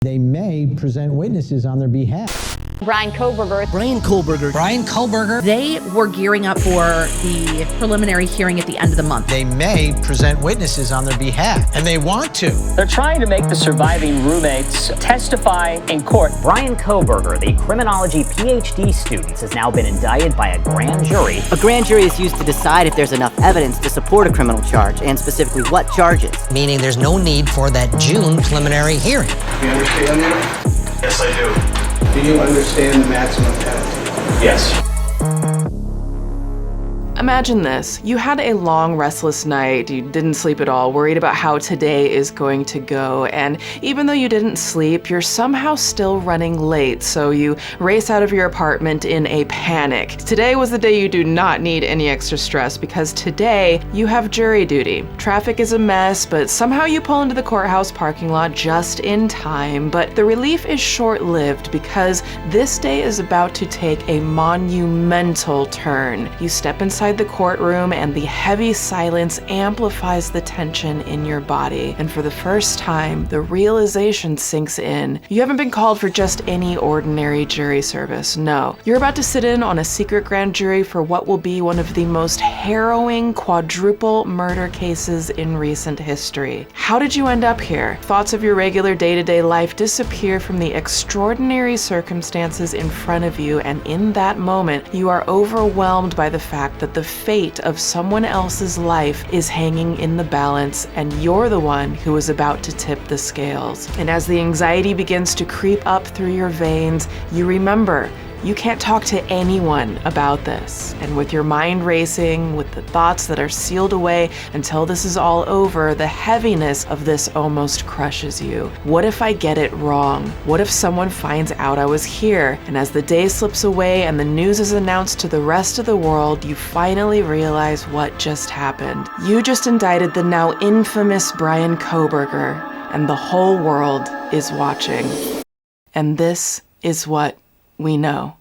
They may present witnesses on their behalf. Bryan Kohberger. Bryan Kohberger. Bryan Kohberger. They were gearing up for the preliminary hearing at the end of the month. They may present witnesses on their behalf, and they want to. They're trying to make the surviving roommates testify in court. Bryan Kohberger, the criminology PhD student, has now been indicted by a grand jury. A grand jury is used to decide if there's enough evidence to support a criminal charge, and specifically what charges. Meaning there's no need for that June preliminary hearing. Do you understand that? Yes, I do. Do you understand the maximum penalty? Yes. Imagine this. You had a long, restless night, you didn't sleep at all, worried about how today is going to go, and even though you didn't sleep, you're somehow still running late, so you race out of your apartment in a panic. Today was the day you do not need any extra stress, because today you have jury duty. Traffic is a mess, but somehow you pull into the courthouse parking lot just in time, but the relief is short-lived because this day is about to take a monumental turn. You step inside the courtroom and the heavy silence amplifies the tension in your body. And for the first time, the realization sinks in. You haven't been called for just any ordinary jury service. No. You're about to sit in on a secret grand jury for what will be one of the most harrowing quadruple murder cases in recent history. How did you end up here? Thoughts of your regular day-to-day life disappear from the extraordinary circumstances in front of you, and in that moment, you are overwhelmed by the fact that the fate of someone else's life is hanging in the balance, and you're the one who is about to tip the scales. And as the anxiety begins to creep up through your veins, you remember you can't talk to anyone about this. And with your mind racing, with the thoughts that are sealed away until this is all over, the heaviness of this almost crushes you. What if I get it wrong? What if someone finds out I was here? And as the day slips away and the news is announced to the rest of the world, you finally realize what just happened. You just indicted the now infamous Bryan Kohberger, and the whole world is watching. And this is what we know.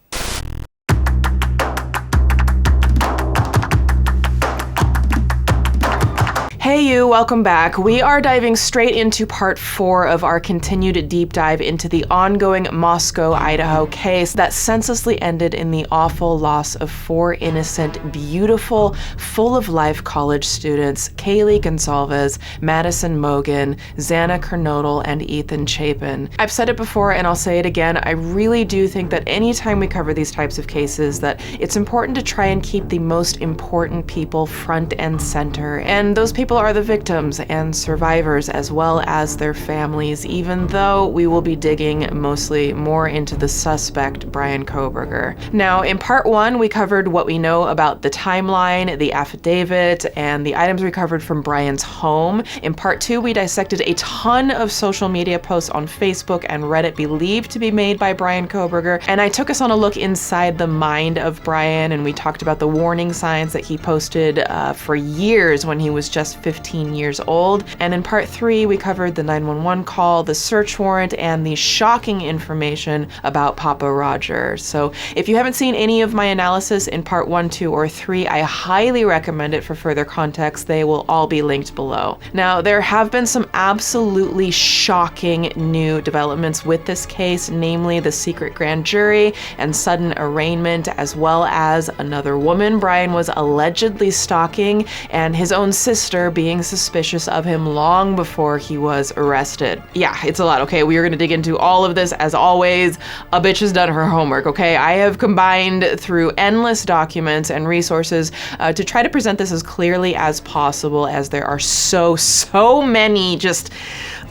Hey you, welcome back. We are diving straight into part 4 of our continued deep dive into the ongoing Moscow, Idaho case that senselessly ended in the awful loss of 4 innocent, beautiful, full of life college students, Kaylee Gonsalves, Madison Mogen, Xana Kernodle, and Ethan Chapin. I've said it before and I'll say it again, I really do think that anytime we cover these types of cases that it's important to try and keep the most important people front and center, and those people are the victims and survivors as well as their families, even though we will be digging mostly more into the suspect, Bryan Kohberger. Now, in part 1, we covered what we know about the timeline, the affidavit, and the items recovered from Bryan's home. In part 2, we dissected a ton of social media posts on Facebook and Reddit believed to be made by Bryan Kohberger, and I took us on a look inside the mind of Bryan, and we talked about the warning signs that he posted for years when he was just 15 years old. And in part 3, we covered the 911 call, the search warrant, and the shocking information about Papa Roger. So if you haven't seen any of my analysis in part 1, 2, or 3, I highly recommend it for further context. They will all be linked below. Now, there have been some absolutely shocking new developments with this case, namely the secret grand jury and sudden arraignment, as well as another woman Bryan was allegedly stalking, and his own sister being suspicious of him long before he was arrested. Yeah, it's a lot, okay? We are gonna dig into all of this. As always, a bitch has done her homework, okay? I have combined through endless documents and resources to try to present this as clearly as possible, as there are so many just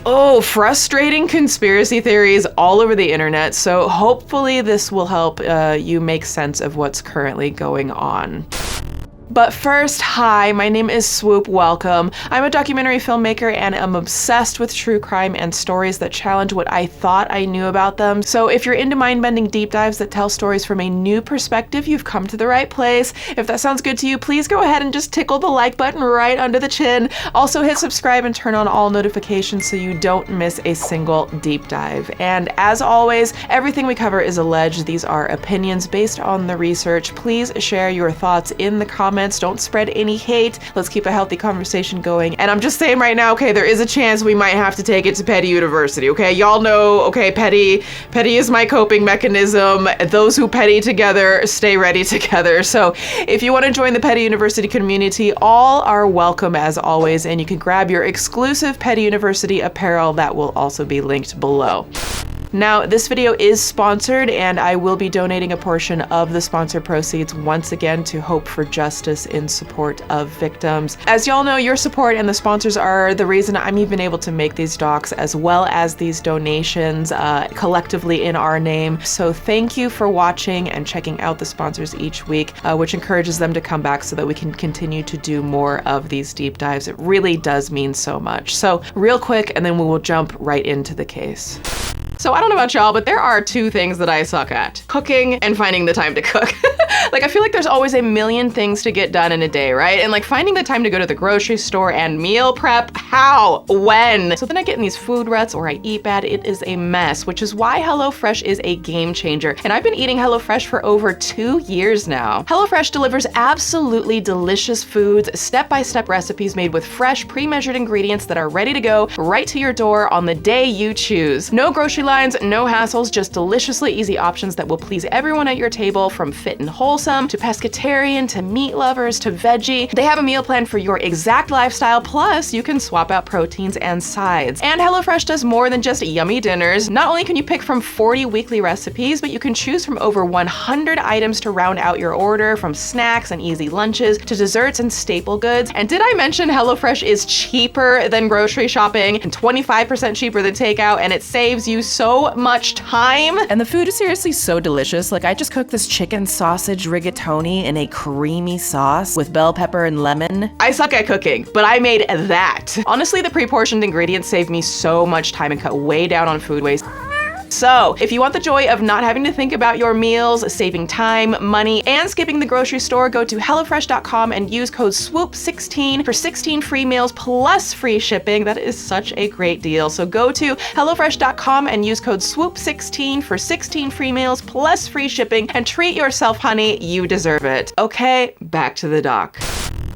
frustrating conspiracy theories all over the internet. So hopefully this will help you make sense of what's currently going on. But first, hi, my name is Swoop, welcome. I'm a documentary filmmaker and am obsessed with true crime and stories that challenge what I thought I knew about them. So if you're into mind-bending deep dives that tell stories from a new perspective, you've come to the right place. If that sounds good to you, please go ahead and just tickle the like button right under the chin. Also hit subscribe and turn on all notifications so you don't miss a single deep dive. And as always, everything we cover is alleged. These are opinions based on the research. Please share your thoughts in the comments comments. Don't spread any hate. Let's keep a healthy conversation going. And I'm just saying right now, okay, there is a chance we might have to take it to Petty University, okay? Y'all know, okay, petty is my coping mechanism. Those who petty together stay ready together. So if you want to join the Petty University community, all are welcome as always, and you can grab your exclusive Petty University apparel that will also be linked below. Now, this video is sponsored, and I will be donating a portion of the sponsor proceeds once again to Hope for Justice in support of victims. As y'all know, your support and the sponsors are the reason I'm even able to make these docs, as well as these donations collectively in our name. So thank you for watching and checking out the sponsors each week, which encourages them to come back so that we can continue to do more of these deep dives. It really does mean so much. So real quick, and then we will jump right into the case. So I don't know about y'all, but there are two things that I suck at: cooking and finding the time to cook. Like, I feel like there's always a million things to get done in a day, right? And like finding the time to go to the grocery store and meal prep, how, when? So then I get in these food ruts or I eat bad. It is a mess, which is why HelloFresh is a game changer. And I've been eating HelloFresh for over 2 years now. HelloFresh delivers absolutely delicious foods, step-by-step recipes made with fresh, pre-measured ingredients that are ready to go right to your door on the day you choose. No grocery lines, no hassles, just deliciously easy options that will please everyone at your table, from fit and wholesome to pescatarian to meat lovers to veggie. They have a meal plan for your exact lifestyle, plus you can swap out proteins and sides. And HelloFresh does more than just yummy dinners. Not only can you pick from 40 weekly recipes, but you can choose from over 100 items to round out your order, from snacks and easy lunches to desserts and staple goods. And did I mention HelloFresh is cheaper than grocery shopping and 25% cheaper than takeout, and it saves you so much time. And the food is seriously so delicious. Like, I just cooked this chicken sausage rigatoni in a creamy sauce with bell pepper and lemon. I suck at cooking, but I made that. Honestly, the pre-portioned ingredients save me so much time and cut way down on food waste. So if you want the joy of not having to think about your meals, saving time, money, and skipping the grocery store, go to HelloFresh.com and use code SWOOP16 for 16 free meals plus free shipping. That is such a great deal. So go to HelloFresh.com and use code SWOOP16 for 16 free meals plus free shipping, and treat yourself, honey. You deserve it. Okay, back to the doc.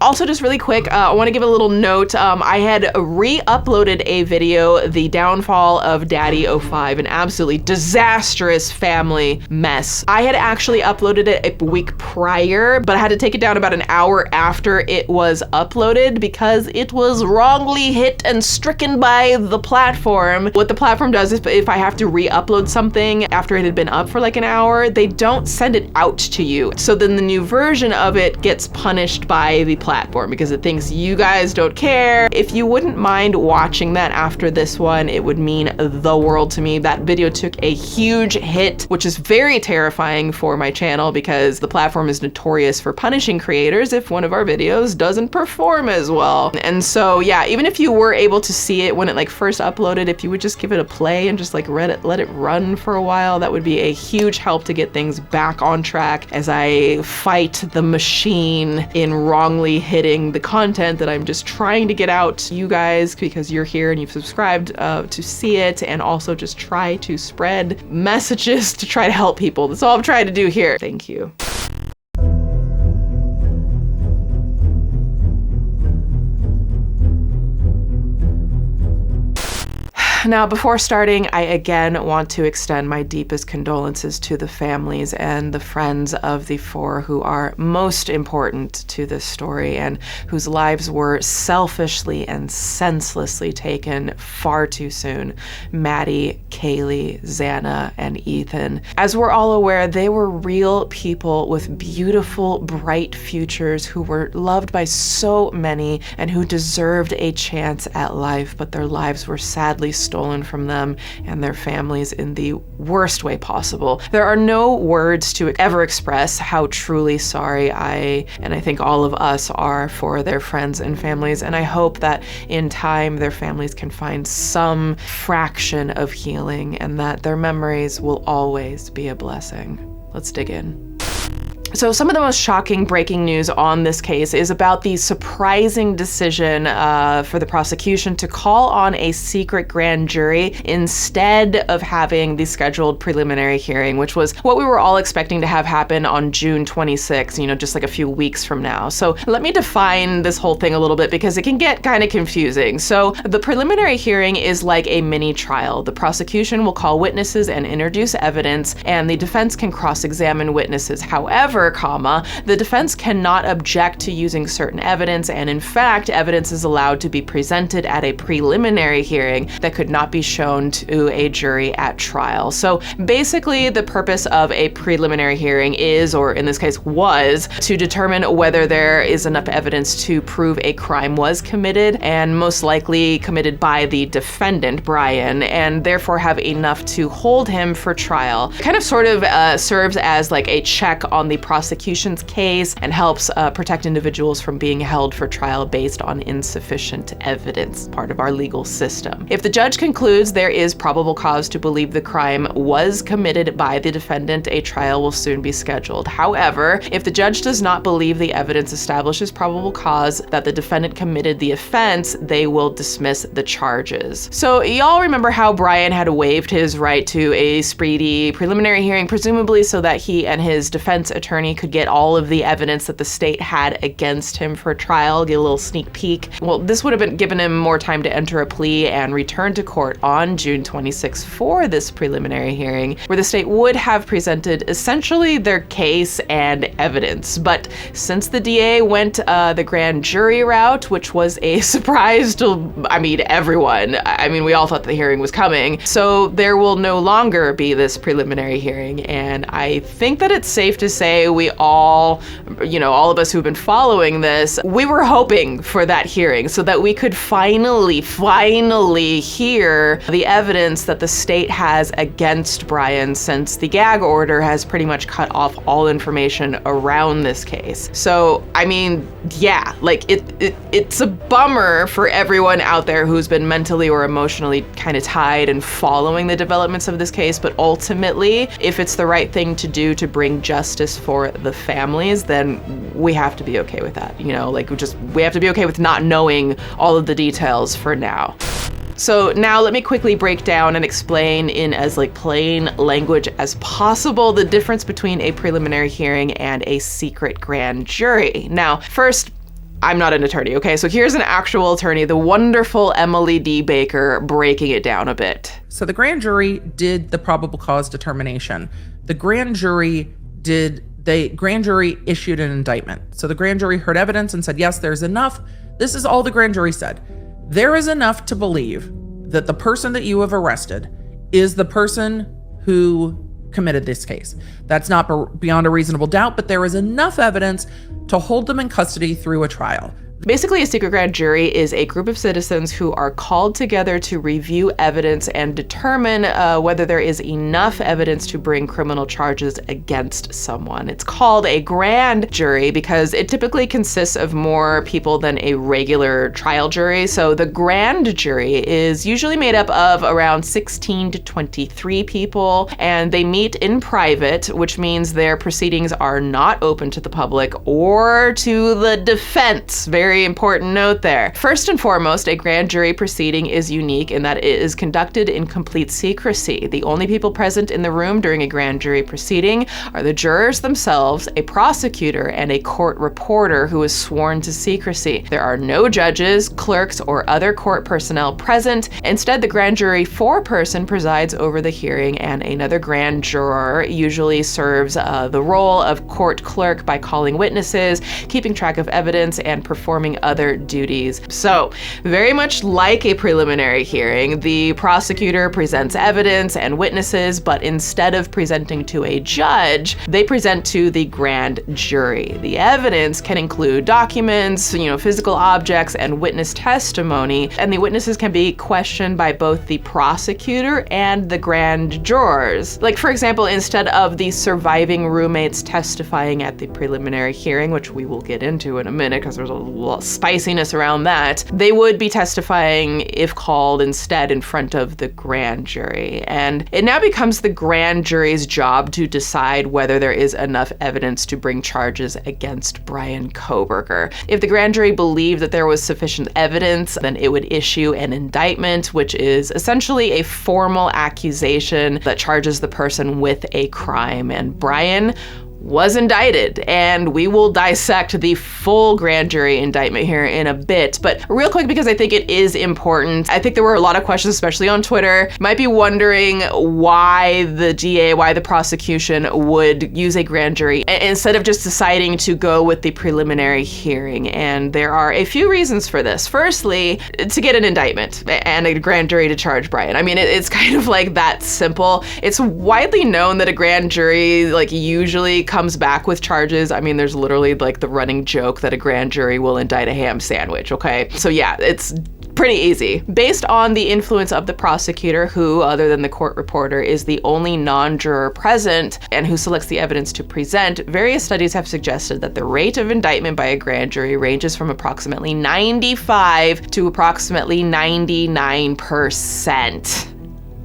Also, just really quick, I want to give a little note. I had re-uploaded a video, The Downfall of DaddyOFive, an absolutely disastrous family mess. I had actually uploaded it a week prior, but I had to take it down about an hour after it was uploaded because it was wrongly hit and stricken by the platform. What the platform does is, if I have to re-upload something after it had been up for like an hour, they don't send it out to you. So then the new version of it gets punished by the platform because it thinks you guys don't care. If you wouldn't mind watching that after this one, it would mean the world to me. That video took a huge hit, which is very terrifying for my channel because the platform is notorious for punishing creators if one of our videos doesn't perform as well. And so yeah, even if you were able to see it when it like first uploaded, if you would just give it a play and just like let it run for a while, that would be a huge help to get things back on track as I fight the machine in wrongly hitting the content that I'm just trying to get out to you guys because you're here and you've subscribed to see it, and also just try to spread messages to try to help people. That's all I'm trying to do here. Thank you. Now, before starting, I again want to extend my deepest condolences to the families and the friends of the four who are most important to this story and whose lives were selfishly and senselessly taken far too soon. Maddie, Kaylee, Xana, and Ethan. As we're all aware, they were real people with beautiful, bright futures who were loved by so many and who deserved a chance at life, but their lives were sadly stolen from them and their families in the worst way possible. There are no words to ever express how truly sorry I think all of us are for their friends and families, and I hope that in time their families can find some fraction of healing and that their memories will always be a blessing. Let's dig in. So some of the most shocking breaking news on this case is about the surprising decision for the prosecution to call on a secret grand jury instead of having the scheduled preliminary hearing, which was what we were all expecting to have happen on June 26, just like a few weeks from now. So let me define this whole thing a little bit because it can get kind of confusing. So the preliminary hearing is like a mini trial. The prosecution will call witnesses and introduce evidence, and the defense can cross-examine witnesses. However, the defense cannot object to using certain evidence, and in fact, evidence is allowed to be presented at a preliminary hearing that could not be shown to a jury at trial. So basically, the purpose of a preliminary hearing is, or in this case was, to determine whether there is enough evidence to prove a crime was committed, and most likely committed by the defendant, Bryan, and therefore have enough to hold him for trial. Kind of sort of serves as like a check on the prosecution's case and helps protect individuals from being held for trial based on insufficient evidence, part of our legal system. If the judge concludes there is probable cause to believe the crime was committed by the defendant, a trial will soon be scheduled. However, if the judge does not believe the evidence establishes probable cause that the defendant committed the offense, they will dismiss the charges. So y'all remember how Bryan had waived his right to a speedy preliminary hearing, presumably so that he and his defense attorney could get all of the evidence that the state had against him for trial, get a little sneak peek. Well, this would have been given him more time to enter a plea and return to court on June 26 for this preliminary hearing, where the state would have presented essentially their case and evidence. But since the DA went the grand jury route, which was a surprise to, everyone. We all thought the hearing was coming. So there will no longer be this preliminary hearing. And I think that it's safe to say we all of us who've been following this, we were hoping for that hearing so that we could finally hear the evidence that the state has against Bryan, since the gag order has pretty much cut off all information around this case. So, it's a bummer for everyone out there who's been mentally or emotionally kind of tied and following the developments of this case, but ultimately, if it's the right thing to do to bring justice for the families, then we have to be okay with that. We have to be okay with not knowing all of the details for now. So now let me quickly break down and explain in as plain language as possible the difference between a preliminary hearing and a secret grand jury. Now, first, I'm not an attorney, okay? So here's an actual attorney, the wonderful Emily D. Baker, breaking it down a bit. So the grand jury did the probable cause determination. The grand jury issued an indictment. So the grand jury heard evidence and said, yes, there's enough. This is all the grand jury said. There is enough to believe that the person that you have arrested is the person who committed this case. That's not beyond a reasonable doubt, but there is enough evidence to hold them in custody through a trial. Basically, a secret grand jury is a group of citizens who are called together to review evidence and determine whether there is enough evidence to bring criminal charges against someone. It's called a grand jury because it typically consists of more people than a regular trial jury. So the grand jury is usually made up of around 16 to 23 people, and they meet in private, which means their proceedings are not open to the public or to the defense. Very important note there. First and foremost, a grand jury proceeding is unique in that it is conducted in complete secrecy. The only people present in the room during a grand jury proceeding are the jurors themselves, a prosecutor, and a court reporter who is sworn to secrecy. There are no judges, clerks, or other court personnel present. Instead, the grand jury foreperson presides over the hearing, and another grand juror usually serves the role of court clerk by calling witnesses, keeping track of evidence, and performing other duties. So, very much like a preliminary hearing, the prosecutor presents evidence and witnesses, but instead of presenting to a judge, they present to the grand jury. The evidence can include documents, physical objects, and witness testimony, and the witnesses can be questioned by both the prosecutor and the grand jurors. Like, for example, instead of the surviving roommates testifying at the preliminary hearing, which we will get into in a minute because there's a spiciness around that, they would be testifying if called instead in front of the grand jury. And it now becomes the grand jury's job to decide whether there is enough evidence to bring charges against Bryan Kohberger. If the grand jury believed that there was sufficient evidence, then it would issue an indictment, which is essentially a formal accusation that charges the person with a crime. And Bryan was indicted, and we will dissect the full grand jury indictment here in a bit. But real quick, because I think it is important, I think there were a lot of questions, especially on Twitter. You might be wondering why the DA, why the prosecution would use a grand jury instead of just deciding to go with the preliminary hearing. And there are a few reasons for this. Firstly, to get an indictment and a grand jury to charge Bryan. I mean, it's kind of like that simple. It's widely known that a grand jury usually comes back with charges. I mean, there's literally the running joke that a grand jury will indict a ham sandwich, okay? So yeah, it's pretty easy. Based on the influence of the prosecutor, who, other than the court reporter, is the only non-juror present and who selects the evidence to present, various studies have suggested that the rate of indictment by a grand jury ranges from approximately 95 to approximately 99%.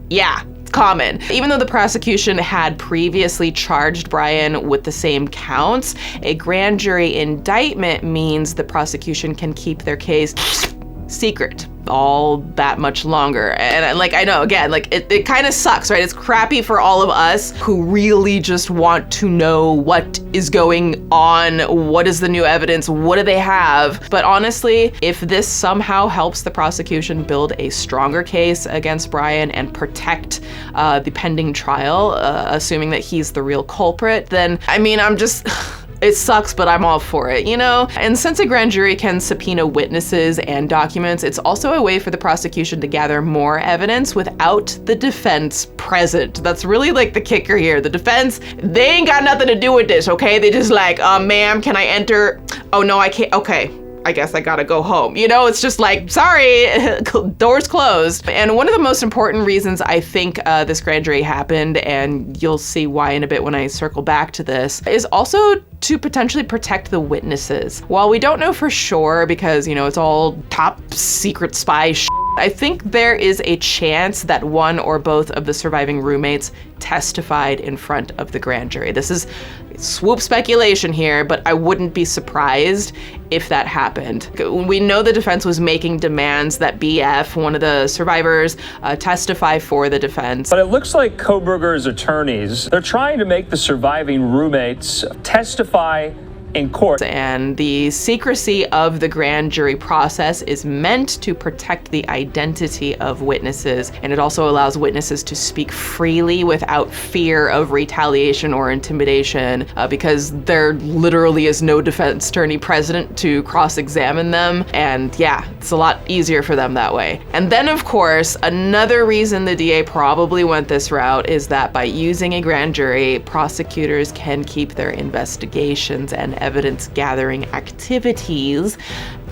Yeah. Common. Even though the prosecution had previously charged Bryan with the same counts, a grand jury indictment means the prosecution can keep their case secret all that much longer. And I know, again, it kind of sucks, right? It's crappy for all of us who really just want to know what is going on, what is the new evidence, what do they have? But honestly, if this somehow helps the prosecution build a stronger case against Bryan and protect the pending trial, assuming that he's the real culprit, then, I mean, it sucks, but I'm all for it, you know? And since a grand jury can subpoena witnesses and documents, it's also a way for the prosecution to gather more evidence without the defense present. That's really the kicker here. The defense, they ain't got nothing to do with this, okay? They just ma'am, can I enter? Oh no, I can't, okay. I guess I gotta go home. You know, it's just sorry, doors closed. And one of the most important reasons I think this grand jury happened, and you'll see why in a bit when I circle back to this, is also to potentially protect the witnesses. While we don't know for sure, because, it's all top secret spy shit, I think there is a chance that one or both of the surviving roommates testified in front of the grand jury. This is swoop speculation here, but I wouldn't be surprised if that happened. We know the defense was making demands that BF, one of the survivors, testify for the defense. But it looks like Kohberger's attorneys, they're trying to make the surviving roommates testify in court. And the secrecy of the grand jury process is meant to protect the identity of witnesses, and it also allows witnesses to speak freely without fear of retaliation or intimidation, because there literally is no defense attorney present to cross-examine them, and yeah, it's a lot easier for them that way. And then, of course, another reason the DA probably went this route is that by using a grand jury, prosecutors can keep their investigations and evidence gathering activities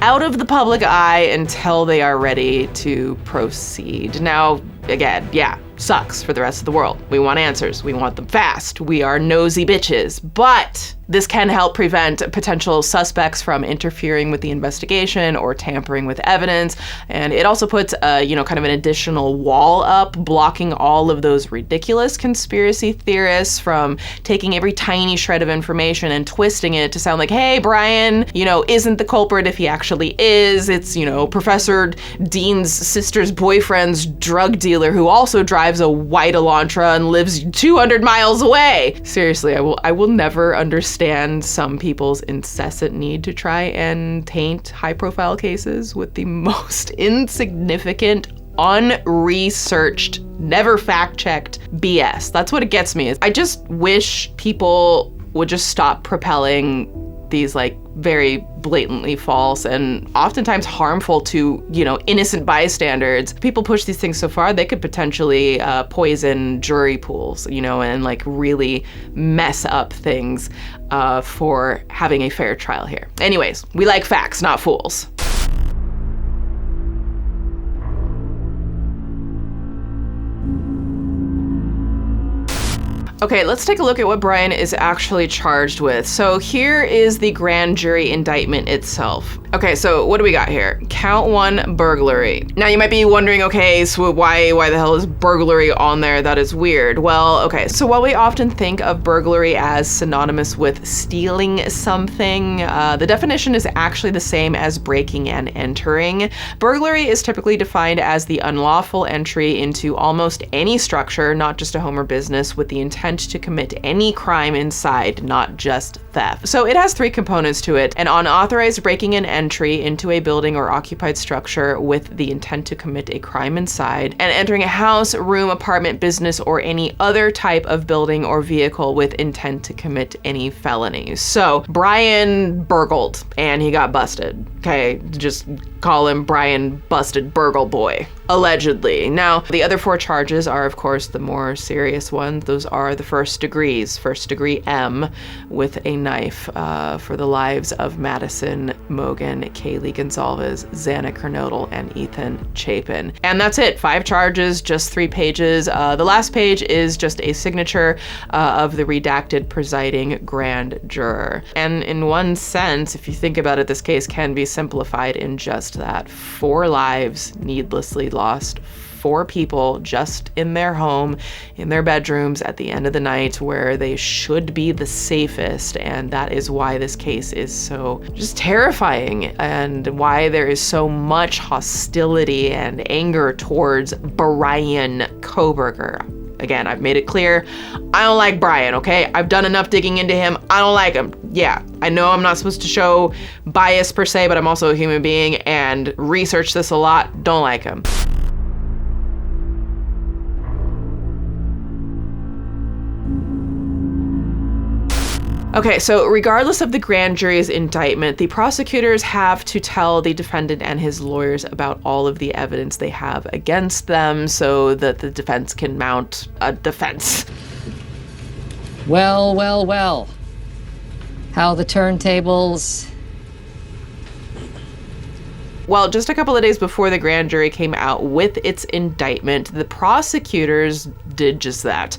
out of the public eye until they are ready to proceed. Now, again, yeah, sucks for the rest of the world. We want answers. We want them fast. We are nosy bitches. But this can help prevent potential suspects from interfering with the investigation or tampering with evidence. And it also puts, kind of an additional wall up, blocking all of those ridiculous conspiracy theorists from taking every tiny shred of information and twisting it to sound like, hey, Bryan, isn't the culprit if he actually is. It's, Professor Dean's sister's boyfriend's drug dealer who also drives a white Elantra and lives 200 miles away. Seriously, I will never understand some people's incessant need to try and taint high-profile cases with the most insignificant, unresearched, never fact-checked BS. That's what it gets me. I just wish people would just stop propelling these very blatantly false and oftentimes harmful to, innocent bystanders. People push these things so far, they could potentially poison jury pools, and really mess up things for having a fair trial here. Anyways, we like facts, not fools. Okay, let's take a look at what Bryan is actually charged with. So here is the grand jury indictment itself. Okay, so what do we got here? Count 1, burglary. Now you might be wondering, okay, so why the hell is burglary on there? That is weird. Well, okay, so while we often think of burglary as synonymous with stealing something, the definition is actually the same as breaking and entering. Burglary is typically defined as the unlawful entry into almost any structure, not just a home or business, with the intent to commit any crime inside, not just theft. So it has 3 components to it: an unauthorized breaking and entry into a building or occupied structure with the intent to commit a crime inside, and entering a house, room, apartment, business, or any other type of building or vehicle with intent to commit any felonies. So Bryan burgled and he got busted. Okay, just call him Bryan Busted Burgle Boy, allegedly. Now, the other 4 charges are, of course, the more serious ones. Those are the first degrees, first degree M with a knife for the lives of Madison Mogen, Kaylee Gonzalez, Xana Kernodle, and Ethan Chapin. And that's it, 5 charges, just 3 pages. The last page is just a signature of the redacted presiding grand juror. And in one sense, if you think about it, this case can be simplified in just that. 4 lives needlessly lost. 4 people just in their home, in their bedrooms at the end of the night where they should be the safest. And that is why this case is so just terrifying, and why there is so much hostility and anger towards Bryan Kohberger. Again, I've made it clear, I don't like Bryan, okay? I've done enough digging into him. I don't like him. Yeah, I know I'm not supposed to show bias per se, but I'm also a human being and research this a lot. Don't like him. Okay, so regardless of the grand jury's indictment, the prosecutors have to tell the defendant and his lawyers about all of the evidence they have against them so that the defense can mount a defense. Well, well, well. How the turntables... Well, just a couple of days before the grand jury came out with its indictment, the prosecutors did just that.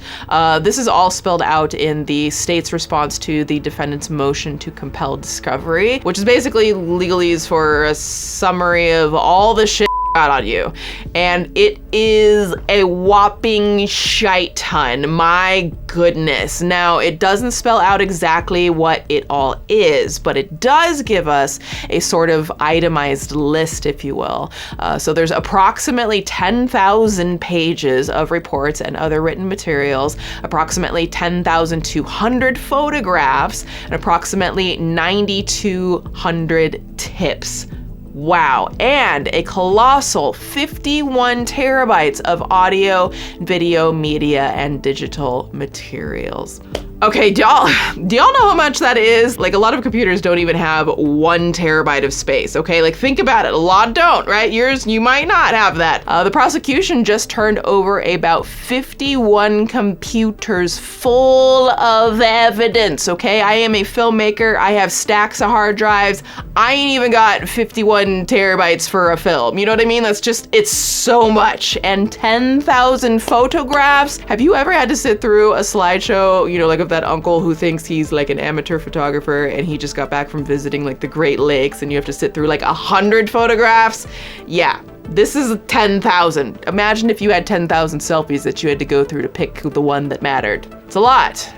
This is all spelled out in the state's response to the defendant's motion to compel discovery, which is basically legalese for a summary of all the shit got on you. And it is a whopping shite ton. My goodness. Now, it doesn't spell out exactly what it all is, but it does give us a sort of itemized list, if you will. So there's approximately 10,000 pages of reports and other written materials, approximately 10,200 photographs, and approximately 9,200 tips. Wow, and a colossal 51 terabytes of audio, video, media, and digital materials. Okay, do y'all know how much that is? Like, a lot of computers don't even have 1 terabyte of space, okay? Like, think about it. A lot don't, right? Yours, you might not have that. The prosecution just turned over about 51 computers full of evidence, okay? I am a filmmaker. I have stacks of hard drives. I ain't even got 51 terabytes for a film. You know what I mean? That's just, it's so much. And 10,000 photographs. Have you ever had to sit through a slideshow, you know, like of that uncle who thinks he's like an amateur photographer and he just got back from visiting like the Great Lakes and you have to sit through like 100 photographs? Yeah, this is 10,000. Imagine if you had 10,000 selfies that you had to go through to pick the one that mattered. It's a lot.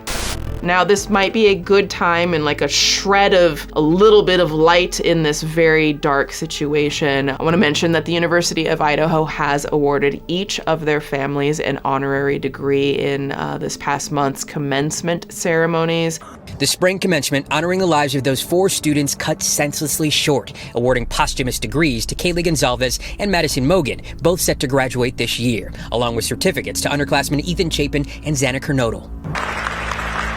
Now, this might be a good time and like a shred of a little bit of light in this very dark situation. I want to mention that the University of Idaho has awarded each of their families an honorary degree in this past month's commencement ceremonies. The spring commencement honoring the lives of those 4 students cut senselessly short, awarding posthumous degrees to Kaylee Gonzalez and Madison Mogen, both set to graduate this year, along with certificates to underclassmen Ethan Chapin and Xana Kernodle.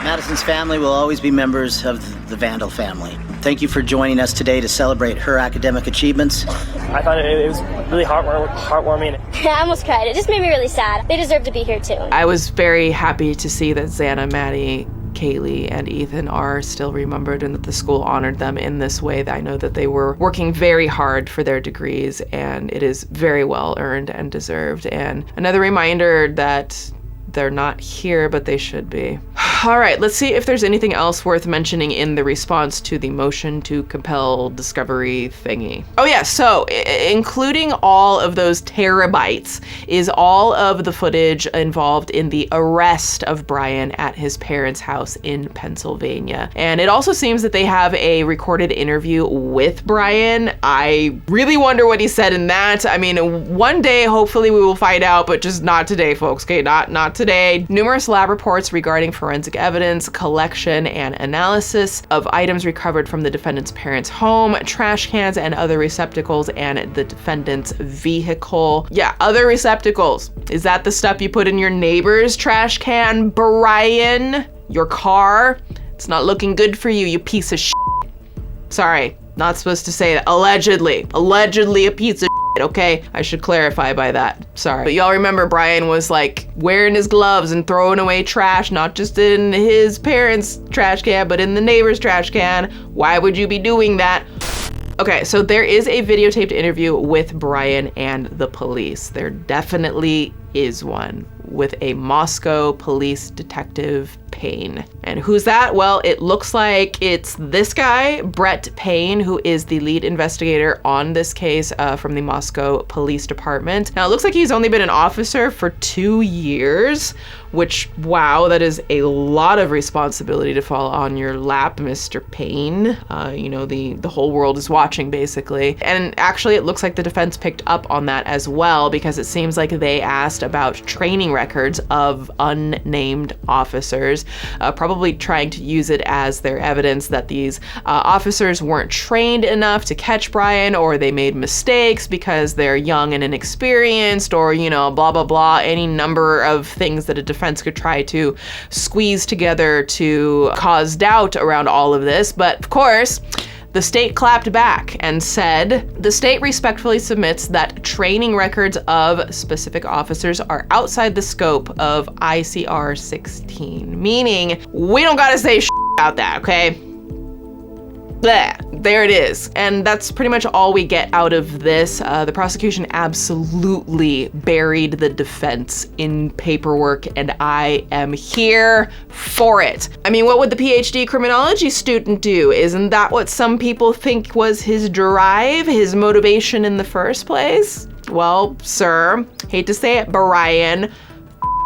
Madison's family will always be members of the Vandal family. Thank you for joining us today to celebrate her academic achievements. I thought it was really heartwarming. I almost cried. It just made me really sad. They deserve to be here too. I was very happy to see that Xana, Maddie, Kaylee, and Ethan are still remembered and that the school honored them in this way. I know that they were working very hard for their degrees and it is very well earned and deserved. And another reminder that they're not here, but they should be. All right, let's see if there's anything else worth mentioning in the response to the motion to compel discovery thingy. Oh yeah, so including all of those terabytes is all of the footage involved in the arrest of Bryan at his parents' house in Pennsylvania. And it also seems that they have a recorded interview with Bryan. I really wonder what he said in that. I mean, one day, hopefully we will find out, but just not today, folks, okay? Not today. Numerous lab reports regarding forensic evidence, collection, and analysis of items recovered from the defendant's parents' home, trash cans, and other receptacles, and the defendant's vehicle. Yeah, other receptacles. Is that the stuff you put in your neighbor's trash can, Bryan? Your car? It's not looking good for you, you piece of shit. Sorry, not supposed to say that. Allegedly a piece of shit, okay? I should clarify by that, sorry. But y'all remember Bryan was like wearing his gloves and throwing away trash, not just in his parents' trash can, but in the neighbor's trash can. Why would you be doing that? Okay, so there is a videotaped interview with Bryan and the police. There definitely is one with a Moscow police detective, Payne. And who's that? Well, it looks like it's this guy, Brett Payne, who is the lead investigator on this case from the Moscow Police Department. Now, it looks like he's only been an officer for 2 years, which, wow, that is a lot of responsibility to fall on your lap, Mr. Payne. You know, the whole world is watching, basically. And actually, it looks like the defense picked up on that as well, because it seems like they asked about training records of unnamed officers, probably trying to use it as their evidence that these officers weren't trained enough to catch Bryan, or they made mistakes because they're young and inexperienced, or, you know, blah, blah, blah, any number of things that a defense could try to squeeze together to cause doubt around all of this. But of course, the state clapped back and said, the state respectfully submits that training records of specific officers are outside the scope of ICR 16, meaning we don't gotta say about that, okay? Blah, there it is. And that's pretty much all we get out of this. The prosecution absolutely buried the defense in paperwork, and I am here for it. I mean, what would the PhD criminology student do? Isn't that what some people think was his drive, his motivation in the first place? Well, sir, hate to say it, Bryan,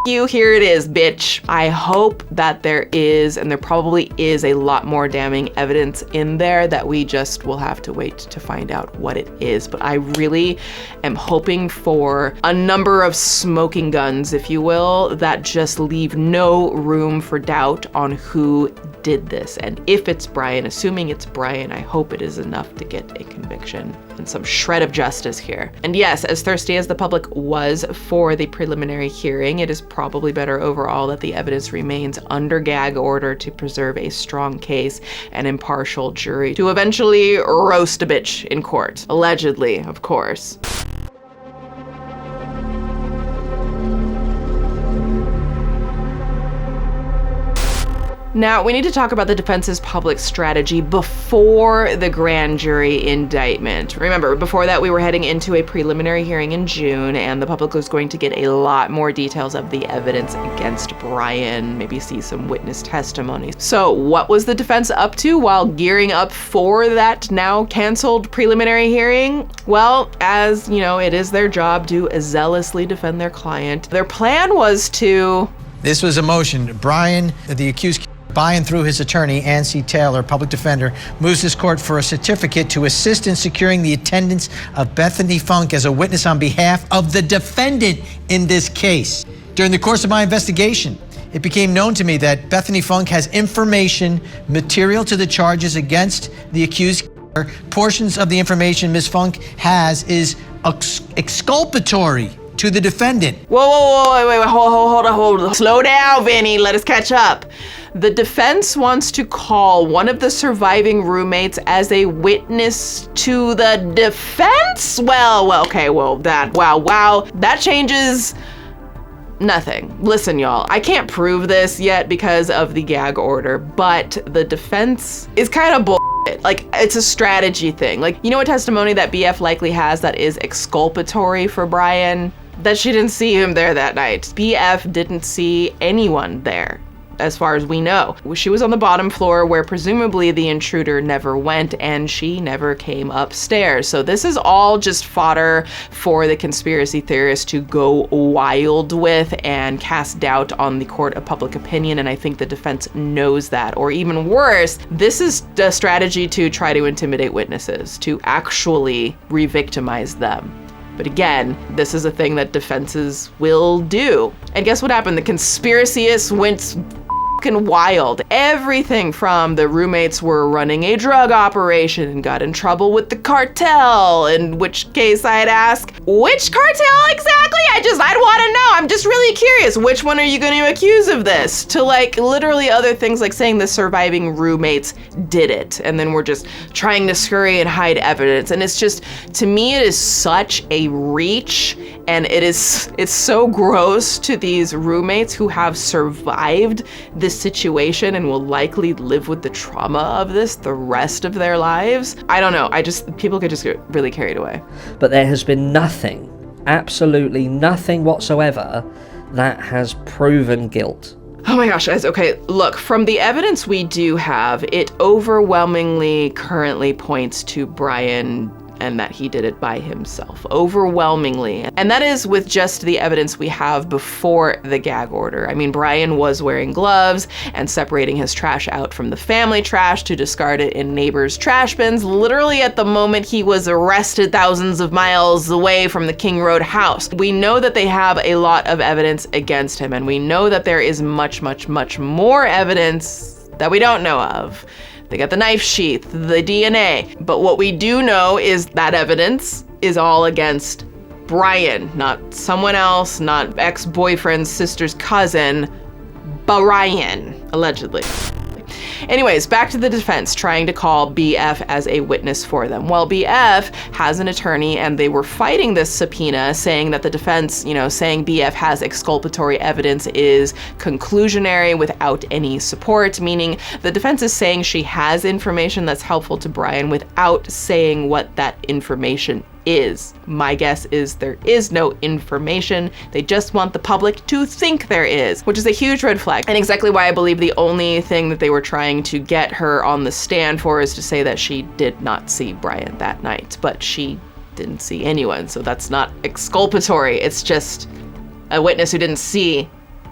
you, here it is, bitch. I hope that there is, and there probably is, a lot more damning evidence in there that we just will have to wait to find out what it is. But I really am hoping for a number of smoking guns, if you will, that just leave no room for doubt on who did this. And if it's Bryan, assuming it's Bryan, I hope it is enough to get a conviction and some shred of justice here. And yes, as thirsty as the public was for the preliminary hearing, it is probably better overall that the evidence remains under gag order to preserve a strong case and impartial jury to eventually roast a bitch in court. Allegedly, of course. Now, we need to talk about the defense's public strategy before the grand jury indictment. Remember, before that, we were heading into a preliminary hearing in June, and the public was going to get a lot more details of the evidence against Bryan, maybe see some witness testimony. So what was the defense up to while gearing up for that now canceled preliminary hearing? Well, as you know, it is their job to zealously defend their client. Their plan was to... This was a motion. Bryan, the accused, by and through his attorney, Ann C. Taylor, public defender, moves this court for a certificate to assist in securing the attendance of Bethany Funk as a witness on behalf of the defendant in this case. During the course of my investigation, it became known to me that Bethany Funk has information material to the charges against the accused. Portions of the information Ms. Funk has is exculpatory to the defendant. Whoa, wait, hold on. Slow down, Vinny, let us catch up. The defense wants to call one of the surviving roommates as a witness to the defense? That changes nothing. Listen, y'all, I can't prove this yet because of the gag order, but the defense is kind of bullshit. Like, it's a strategy thing. Like, you know what testimony that BF likely has that is exculpatory for Bryan? That she didn't see him there that night. BF didn't see anyone there as far as we know. She was on the bottom floor where presumably the intruder never went, and she never came upstairs. So this is all just fodder for the conspiracy theorists to go wild with and cast doubt on the court of public opinion, and I think the defense knows that. Or even worse, this is a strategy to try to intimidate witnesses, to actually re-victimize them. But again, this is a thing that defenses will do. And guess what happened? The conspiracyists went fucking wild. Everything from the roommates were running a drug operation and got in trouble with the cartel, in which case I'd ask, which cartel exactly? I'd want to know. I'm just really curious. Which one are you going to accuse of this? To like literally other things like saying the surviving roommates did it, and then we're just trying to scurry and hide evidence. And it's just, to me, it is such a reach, and it's so gross to these roommates who have survived this situation and will likely live with the trauma of this the rest of their lives. I don't know. People could just get really carried away. But there has been nothing, absolutely nothing whatsoever, that has proven guilt. Oh my gosh, guys, okay, look, from the evidence we do have, it overwhelmingly currently points to Bryan and that he did it by himself, overwhelmingly. And that is with just the evidence we have before the gag order. I mean, Bryan was wearing gloves and separating his trash out from the family trash to discard it in neighbors' trash bins, literally at the moment he was arrested thousands of miles away from the King Road house. We know that they have a lot of evidence against him, and we know that there is much, much, much more evidence that we don't know of. They got the knife sheath, the DNA. But what we do know is that evidence is all against Bryan, not someone else, not ex-boyfriend's sister's cousin, Bryan, allegedly. Anyways, back to the defense trying to call BF as a witness for them. Well, BF has an attorney, and they were fighting this subpoena, saying that the defense, saying BF has exculpatory evidence is conclusionary without any support, meaning the defense is saying she has information that's helpful to Bryan without saying what that information is. My guess is there is no information. They just want the public to think there is, which is a huge red flag. And exactly why I believe the only thing that they were trying to get her on the stand for is to say that she did not see Bryan that night, but she didn't see anyone. So that's not exculpatory. It's just a witness who didn't see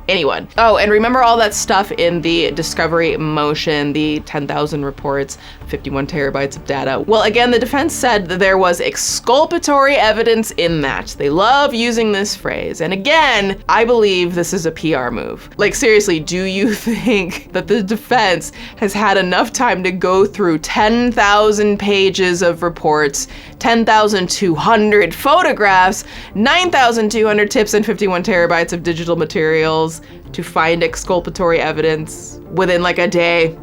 anyone. Oh, and remember all that stuff in the discovery motion, the 10,000 reports, 51 terabytes of data. Well, again, the defense said that there was exculpatory evidence in that. They love using this phrase. And again, I believe this is a PR move. Like, seriously, do you think that the defense has had enough time to go through 10,000 pages of reports, 10,200 photographs, 9,200 tips, and 51 terabytes of digital materials to find exculpatory evidence within like a day?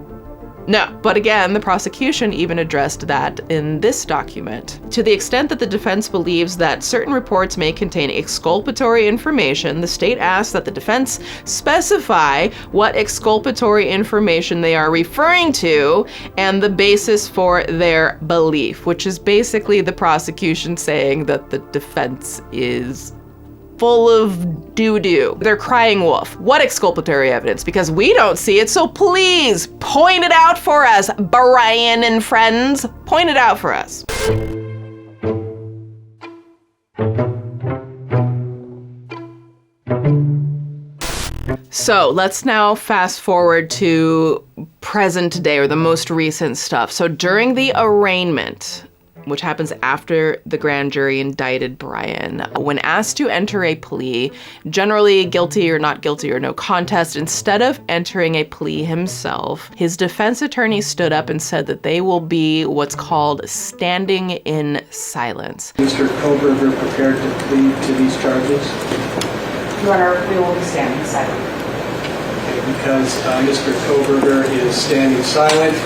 No. But again, the prosecution even addressed that in this document. To the extent that the defense believes that certain reports may contain exculpatory information, the state asks that the defense specify what exculpatory information they are referring to and the basis for their belief, which is basically the prosecution saying that the defense is full of doo-doo. They're crying wolf. What exculpatory evidence? Because we don't see it, so please point it out for us, Bryan and friends. Point it out for us. So let's now fast forward to present day, or the most recent stuff. So during the arraignment, which happens after the grand jury indicted Bryan, when asked to enter a plea, generally guilty or not guilty or no contest, instead of entering a plea himself, his defense attorney stood up and said that they will be what's called standing in silence. Mr. Kohberger prepared to plead to these charges? Your Honor, we will be standing silent. Okay, because Mr. Kohberger is standing silent,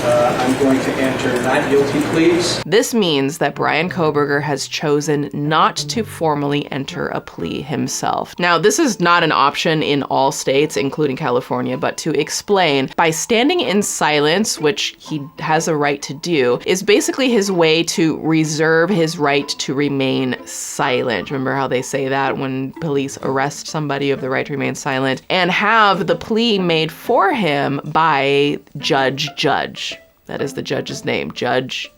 I'm going to enter not guilty pleas. This means that Bryan Kohberger has chosen not to formally enter a plea himself. Now, this is not an option in all states, including California, but to explain, by standing in silence, which he has a right to do, is basically his way to reserve his right to remain silent. Remember how they say that when police arrest somebody, you have the right to remain silent, and have the plea made for him by Judge. That is the judge's name, Judge.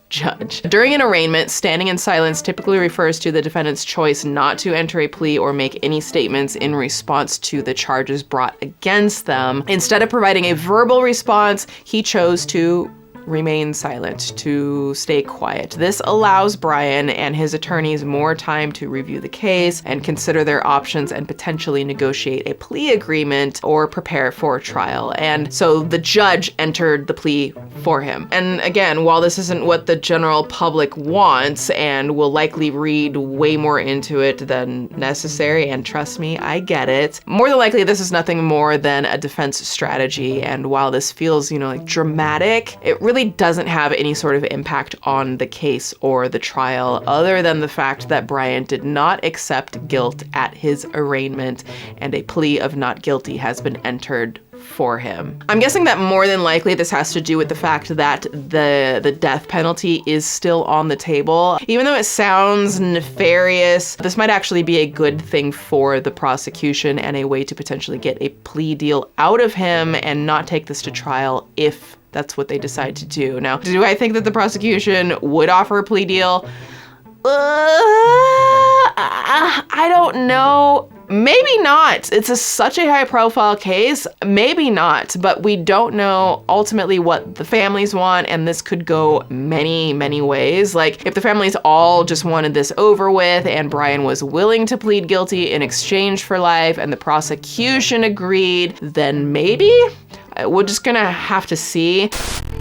During an arraignment, standing in silence typically refers to the defendant's choice not to enter a plea or make any statements in response to the charges brought against them. Instead of providing a verbal response, he chose to remain silent, to stay quiet. This allows Bryan and his attorneys more time to review the case and consider their options and potentially negotiate a plea agreement or prepare for a trial. And so the judge entered the plea for him. And again, while this isn't what the general public wants and will likely read way more into it than necessary, and trust me, I get it, more than likely this is nothing more than a defense strategy. And while this feels, like dramatic, it really doesn't have any sort of impact on the case or the trial, other than the fact that Bryan did not accept guilt at his arraignment and a plea of not guilty has been entered for him. I'm guessing that more than likely this has to do with the fact that the death penalty is still on the table. Even though it sounds nefarious, this might actually be a good thing for the prosecution and a way to potentially get a plea deal out of him and not take this to trial if that's what they decide to do. Now, do I think that the prosecution would offer a plea deal? I don't know. Maybe not. It's such a high profile case. Maybe not, but we don't know ultimately what the families want, and this could go many, many ways. Like, if the families all just wanted this over with and Bryan was willing to plead guilty in exchange for life and the prosecution agreed, then maybe? We're just gonna have to see.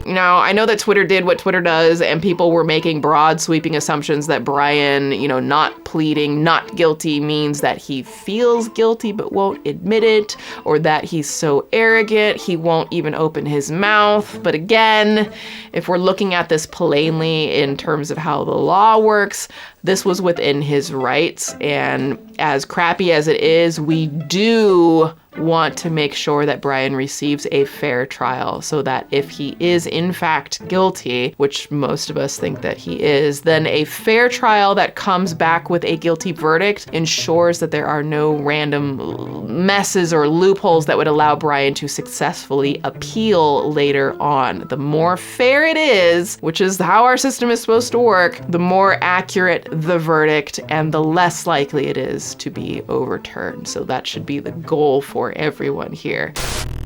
I know that Twitter did what Twitter does, and people were making broad sweeping assumptions that Bryan, not pleading not guilty means that he feels guilty but won't admit it, or that he's so arrogant he won't even open his mouth. But again, if we're looking at this plainly in terms of how the law works, this was within his rights, and as crappy as it is, we do want to make sure that Bryan receives a fair trial so that if he is in fact guilty, which most of us think that he is, then a fair trial that comes back with a guilty verdict ensures that there are no random messes or loopholes that would allow Bryan to successfully appeal later on. The more fair it is, which is how our system is supposed to work, the more accurate the verdict and the less likely it is to be overturned. So that should be the goal for everyone here.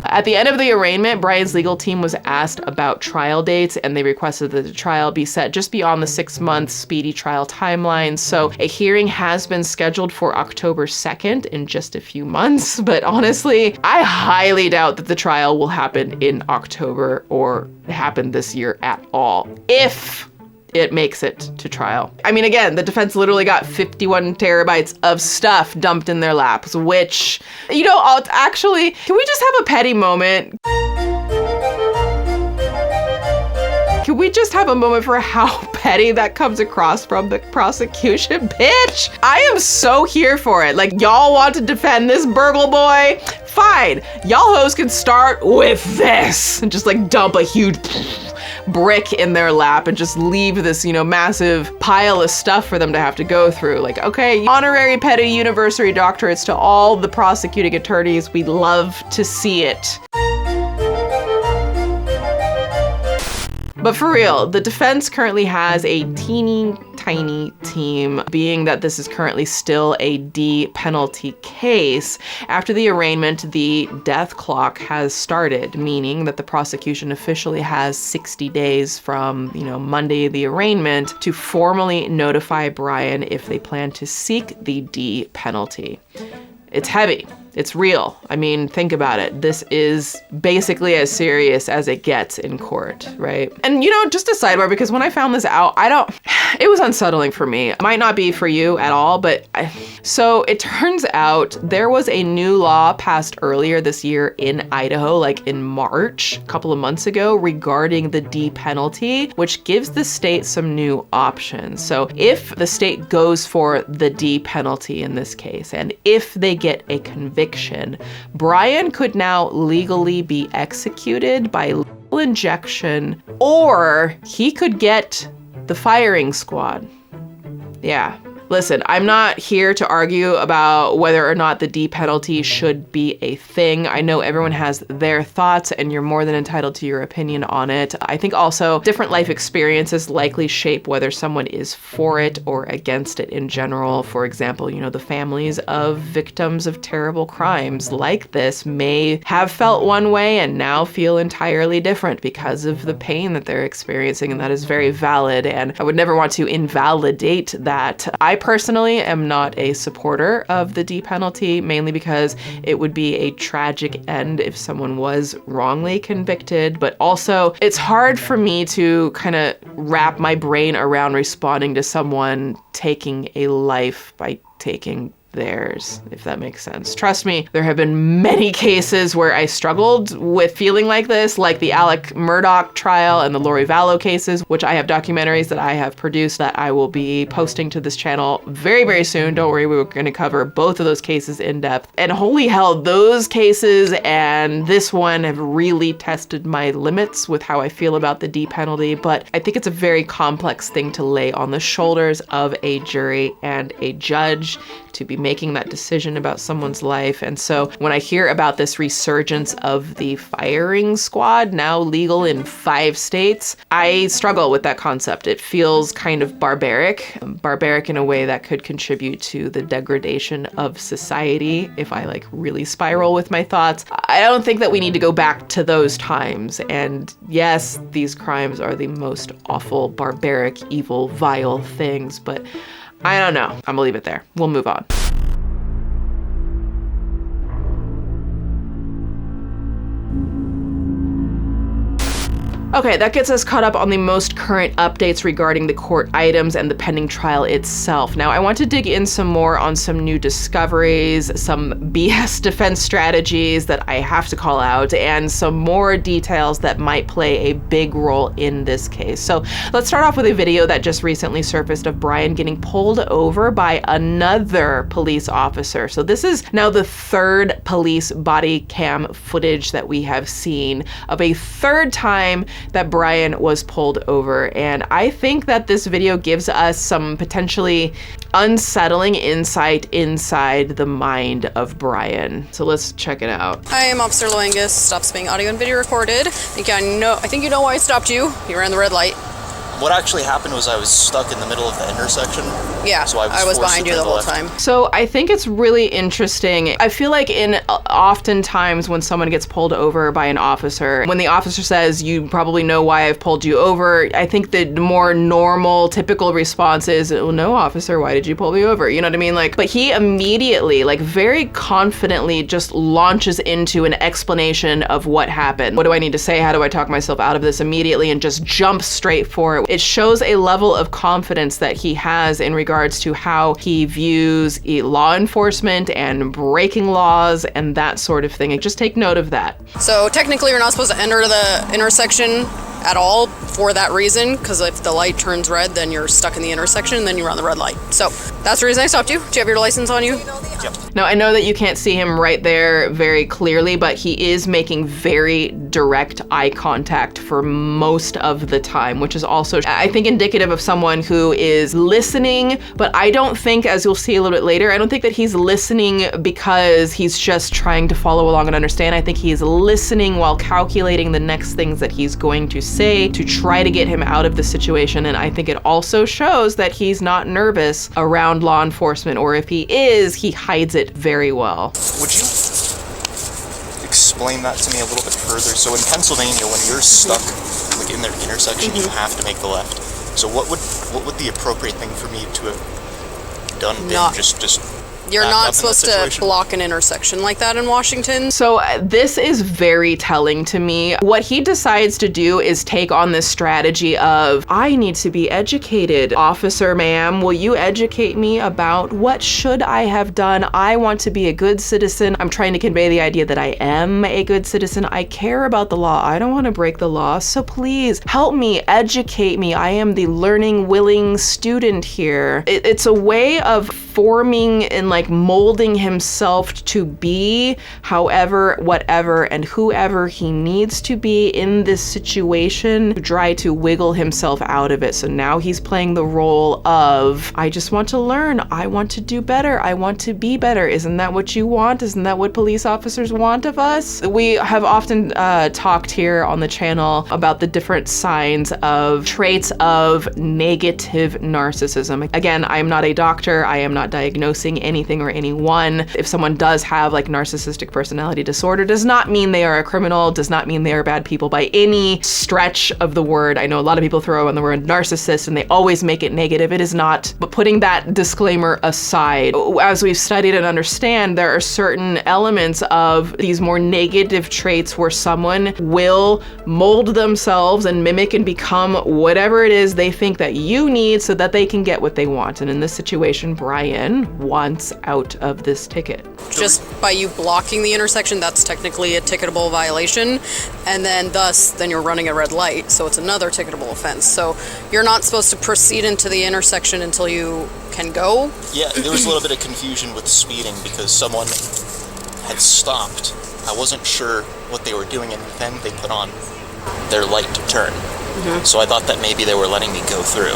At the end of the arraignment, Bryan's legal team was asked about trial dates, and they requested that the trial be set just beyond the 6-month speedy trial timeline. So a hearing has been scheduled for October 2nd in just a few months. But honestly, I highly doubt that the trial will happen in October or happen this year at all, if it makes it to trial. I mean, again, the defense literally got 51 terabytes of stuff dumped in their laps, which, actually, can we just have a petty moment? Can we just have a moment for how petty that comes across from the prosecution? Bitch, I am so here for it. Like, y'all want to defend this burgle boy? Fine, y'all hoes can start with this and just dump a huge brick in their lap and just leave this, massive pile of stuff for them to have to go through. Okay, honorary petty university doctorates to all the prosecuting attorneys. We'd love to see it. But for real, the defense currently has a teeny tiny team, being that this is currently still a D penalty case. After the arraignment, the death clock has started, meaning that the prosecution officially has 60 days from, Monday the arraignment to formally notify Bryan if they plan to seek the D penalty. It's heavy. It's real. I mean, think about it. This is basically as serious as it gets in court, right? And you know, just a sidebar, because when I found this out, it was unsettling for me. It might not be for you at all, but so it turns out there was a new law passed earlier this year in Idaho, like in March, a couple of months ago, regarding the D penalty, which gives the state some new options. So if the state goes for the D penalty in this case, and if they get a conviction, Bryan could now legally be executed by lethal injection, or he could get the firing squad. Yeah. Listen, I'm not here to argue about whether or not the D penalty should be a thing. I know everyone has their thoughts and you're more than entitled to your opinion on it. I think also different life experiences likely shape whether someone is for it or against it in general. For example, you know, the families of victims of terrible crimes like this may have felt one way and now feel entirely different because of the pain that they're experiencing, and that is very valid, and I would never want to invalidate that. I personally am not a supporter of the D penalty, mainly because it would be a tragic end if someone was wrongly convicted, but also it's hard for me to kind of wrap my brain around responding to someone taking a life by taking theirs, if that makes sense. Trust me, there have been many cases where I struggled with feeling like this, like the Alec Murdaugh trial and the Lori Vallow cases, which I have documentaries that I have produced that I will be posting to this channel very, very soon. Don't worry, we're going to cover both of those cases in depth. And holy hell, those cases and this one have really tested my limits with how I feel about the D penalty, but I think it's a very complex thing to lay on the shoulders of a jury and a judge to be making that decision about someone's life. And so when I hear about this resurgence of the firing squad, now legal in 5 states, I struggle with that concept. It feels kind of barbaric in a way that could contribute to the degradation of society if I like really spiral with my thoughts. I don't think that we need to go back to those times. And yes, these crimes are the most awful, barbaric, evil, vile things, but I don't know. I'm gonna leave it there. We'll move on. Okay, that gets us caught up on the most current updates regarding the court items and the pending trial itself. Now, I want to dig in some more on some new discoveries, some BS defense strategies that I have to call out, and some more details that might play a big role in this case. So let's start off with a video that just recently surfaced of Bryan getting pulled over by another police officer. So this is now the 3rd police body cam footage that we have seen of a 3rd time that Bryan was pulled over. And I think that this video gives us some potentially unsettling insight inside the mind of Bryan. So let's check it out. I am Officer Loangus. Stops being audio and video recorded. I think you know why I stopped you. You ran the red light. What actually happened was I was stuck in the middle of the intersection. Yeah, so I was behind you the whole time. So I think it's really interesting. I feel like oftentimes when someone gets pulled over by an officer, when the officer says, you probably know why I've pulled you over, I think the more normal, typical response is, oh, no, officer, why did you pull me over? You know what I mean? But he immediately, very confidently just launches into an explanation of what happened. What do I need to say? How do I talk myself out of this immediately? And just jump straight for it. It shows a level of confidence that he has in regards to how he views law enforcement and breaking laws and that sort of thing. And just take note of that. So technically you're not supposed to enter the intersection at all for that reason, because if the light turns red, then you're stuck in the intersection and then you run the red light. So that's the reason I stopped you. Do you have your license on you? Yep. Now, I know that you can't see him right there very clearly, but he is making very direct eye contact for most of the time, which is also, I think, indicative of someone who is listening, but I don't think, as you'll see a little bit later, I don't think that he's listening because he's just trying to follow along and understand. I think he is listening while calculating the next things that he's going to say to try to get him out of the situation. And I think it also shows that he's not nervous around law enforcement, or if he is, he hides it very well. Would you explain that to me a little bit further? So in Pennsylvania, when you're stuck in the intersection, you have to make the left. So what would the appropriate thing for me to have done been? Just You're back not up in that supposed to situation? block an intersection like that in Washington. So this is very telling to me. What he decides to do is take on this strategy of, I need to be educated. Officer, ma'am, will you educate me about what should I have done? I want to be a good citizen. I'm trying to convey the idea that I am a good citizen. I care about the law. I don't want to break the law. So please help me, educate me. I am the learning, willing student here. It's a way of forming and like molding himself to be however, whatever, and whoever he needs to be in this situation to try to wiggle himself out of it. So now he's playing the role of, I just want to learn. I want to do better. I want to be better. Isn't that what you want? Isn't that what police officers want of us? We have often talked here on the channel about the different signs of traits of negative narcissism. Again, I am not a doctor. I am not diagnosing anything or anyone. If someone does have like narcissistic personality disorder, does not mean they are a criminal, does not mean they are bad people by any stretch of the word. I know a lot of people throw in the word narcissist and they always make it negative. It is not. But putting that disclaimer aside, as we've studied and understand, there are certain elements of these more negative traits where someone will mold themselves and mimic and become whatever it is they think that you need so that they can get what they want. And in this situation, Bryan wants out of this ticket. Just by you blocking the intersection, that's technically a ticketable violation, and then then you're running a red light, so it's another ticketable offense. So you're not supposed to proceed into the intersection until you can go. Yeah, there was a little bit of confusion with speeding because someone had stopped. I wasn't sure what they were doing, and then they put on their light to turn. So I thought that maybe they were letting me go through.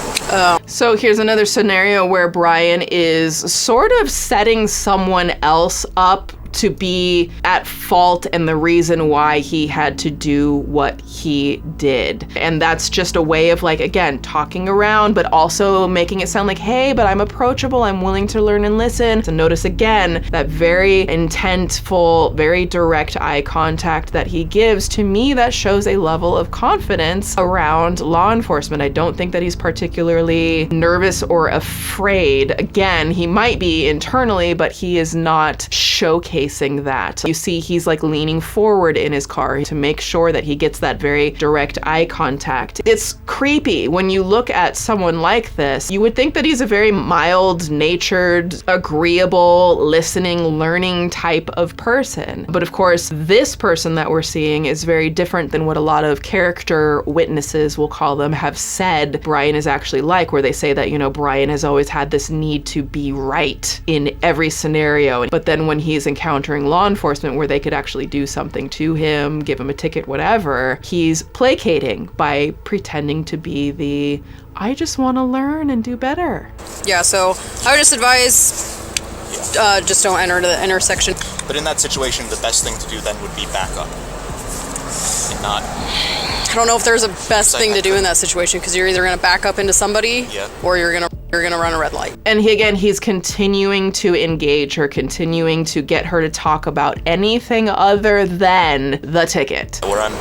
So here's another scenario where Bryan is sort of setting someone else up to be at fault and the reason why he had to do what he did. And that's just a way of like, again, talking around, but also making it sound like, hey, but I'm approachable, I'm willing to learn and listen. So notice again, that very intentful, very direct eye contact that he gives. To me, that shows a level of confidence around law enforcement. I don't think that he's particularly nervous or afraid. Again, he might be internally, but he is not showcasing that. You see, he's like leaning forward in his car to make sure that he gets that very direct eye contact. It's creepy when you look at someone like this. You would think that he's a very mild-natured, agreeable, listening, learning type of person. But of course, this person that we're seeing is very different than what a lot of character witnesses, we'll call them, have said Bryan is actually like, where they say that, you know, Bryan has always had this need to be right in every scenario. But then when he's encountering law enforcement where they could actually do something to him, give him a ticket, whatever, he's placating by pretending to be the, I just want to learn and do better. Yeah, so I would just advise just don't enter the intersection. But in that situation, the best thing to do then would be back up and not. I don't know if there's a best thing to do in that situation because you're either going to back up into somebody or you're gonna run a red light. And he's continuing to engage her, continuing to get her to talk about anything other than the ticket. Where I'm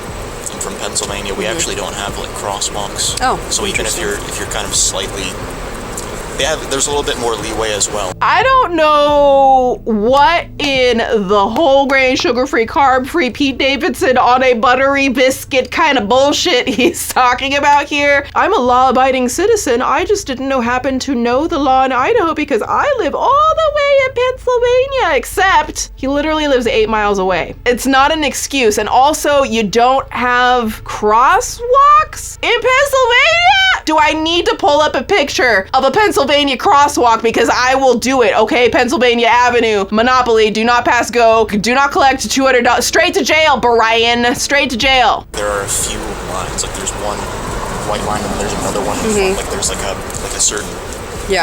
from Pennsylvania, we actually don't have like crosswalks. Oh, so even if you're kind of slightly, there's a little bit more leeway as well. I don't know what in the whole grain, sugar-free, carb-free Pete Davidson on a buttery biscuit kind of bullshit he's talking about here. I'm a law-abiding citizen. I just happen to know the law in Idaho because I live all the way in Pennsylvania, except he literally lives 8 miles away. It's not an excuse. And also, you don't have crosswalks in Pennsylvania? Do I need to pull up a picture of a Pennsylvania crosswalk because I will do it, okay? Pennsylvania Avenue, Monopoly, do not pass go, do not collect $200, straight to jail, Bryan, straight to jail. There are a few lines, like there's one white line and there's another one, like there's like a certain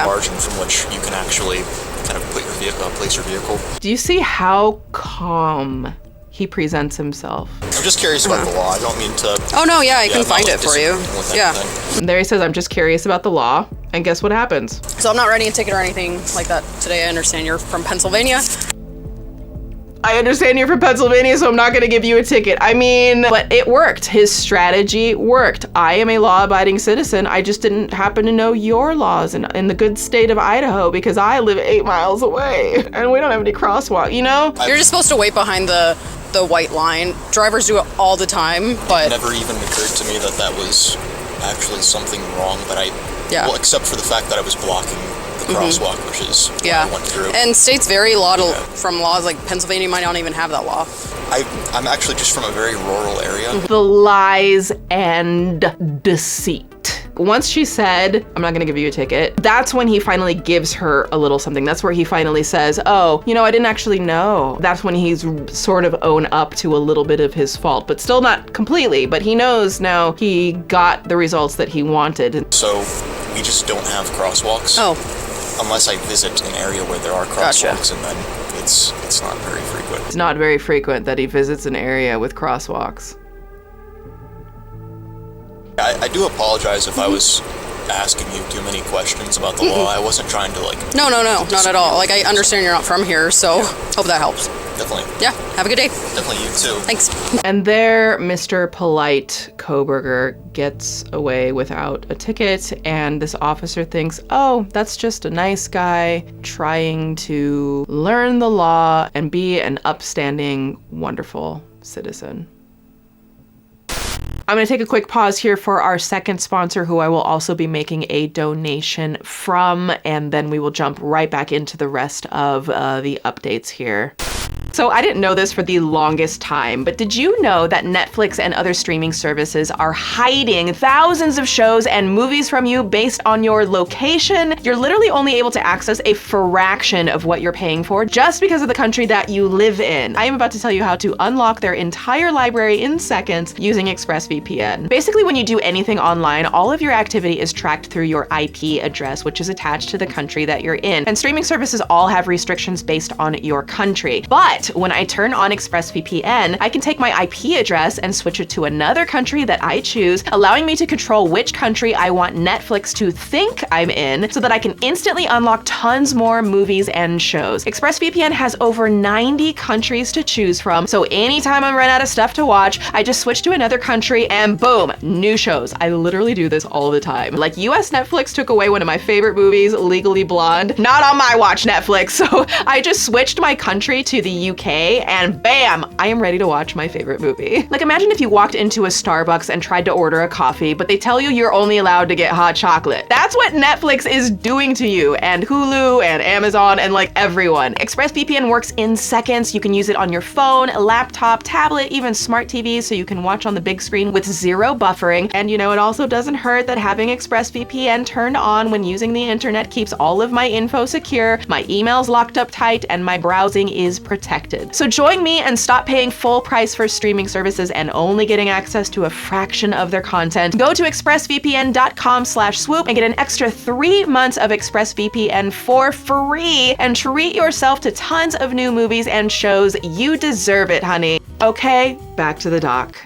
margin from which you can actually kind of put your vehicle, place your vehicle. Do you see how calm he presents himself? I'm just curious about the law. I don't mean to. Oh no, yeah, I can find it for you. Yeah. And there he says, I'm just curious about the law. And guess what happens? So I'm not writing a ticket or anything like that today. I understand you're from Pennsylvania. I understand you're from Pennsylvania, so I'm not gonna give you a ticket. I mean, but it worked. His strategy worked. I am a law-abiding citizen. I just didn't happen to know your laws in the good state of Idaho because I live 8 miles away and we don't have any crosswalk, you know? You're just supposed to wait behind the white line. Drivers do it all the time, but... It never even occurred to me that that was actually something wrong, but well, except for the fact that I was blocking the crosswalk, which is what I went through. And states vary a lot from laws, like Pennsylvania might not even have that law. I'm actually just from a very rural area. The lies and deceit. Once she said, I'm not gonna give you a ticket, that's when he finally gives her a little something. That's where he finally says, oh, you know, I didn't actually know. That's when he's sort of own up to a little bit of his fault, but still not completely, but he knows now he got the results that he wanted. So we just don't have crosswalks. Unless I visit an area where there are crosswalks, and then it's not very frequent. It's not very frequent that he visits an area with crosswalks. I do apologize if I was asking you too many questions about the law. I wasn't trying to No, not at all. Like, I understand you're not from here, so hope that helps. Definitely. Yeah, have a good day. Definitely, you too. Thanks. And there, Mr. Polite Kohberger gets away without a ticket, and this officer thinks, oh, that's just a nice guy trying to learn the law and be an upstanding, wonderful citizen. I'm gonna take a quick pause here for our second sponsor, who I will also be making a donation from, and then we will jump right back into the rest of the updates here. So I didn't know this for the longest time, but did you know that Netflix and other streaming services are hiding thousands of shows and movies from you based on your location? You're literally only able to access a fraction of what you're paying for just because of the country that you live in. I am about to tell you how to unlock their entire library in seconds using ExpressVPN. Basically, when you do anything online, all of your activity is tracked through your IP address, which is attached to the country that you're in. And streaming services all have restrictions based on your country. But when I turn on ExpressVPN, I can take my IP address and switch it to another country that I choose, allowing me to control which country I want Netflix to think I'm in so that I can instantly unlock tons more movies and shows. ExpressVPN has over 90 countries to choose from, so anytime I'm run out of stuff to watch, I just switch to another country and boom, new shows. I literally do this all the time. Like, US Netflix took away one of my favorite movies, Legally Blonde. Not on my watch, Netflix, so I just switched my country to the UK, and bam, I am ready to watch my favorite movie. Like, imagine if you walked into a Starbucks and tried to order a coffee, but they tell you you're only allowed to get hot chocolate. That's what Netflix is doing to you, and Hulu, and Amazon, and like everyone. ExpressVPN works in seconds. You can use it on your phone, laptop, tablet, even smart TVs, so you can watch on the big screen with zero buffering. And you know, it also doesn't hurt that having ExpressVPN turned on when using the internet keeps all of my info secure, my emails locked up tight, and my browsing is protected. So join me and stop paying full price for streaming services and only getting access to a fraction of their content. Go to expressvpn.com/swoop and get an extra 3 months of ExpressVPN for free and treat yourself to tons of new movies and shows. You deserve it, honey. Okay, back to the doc.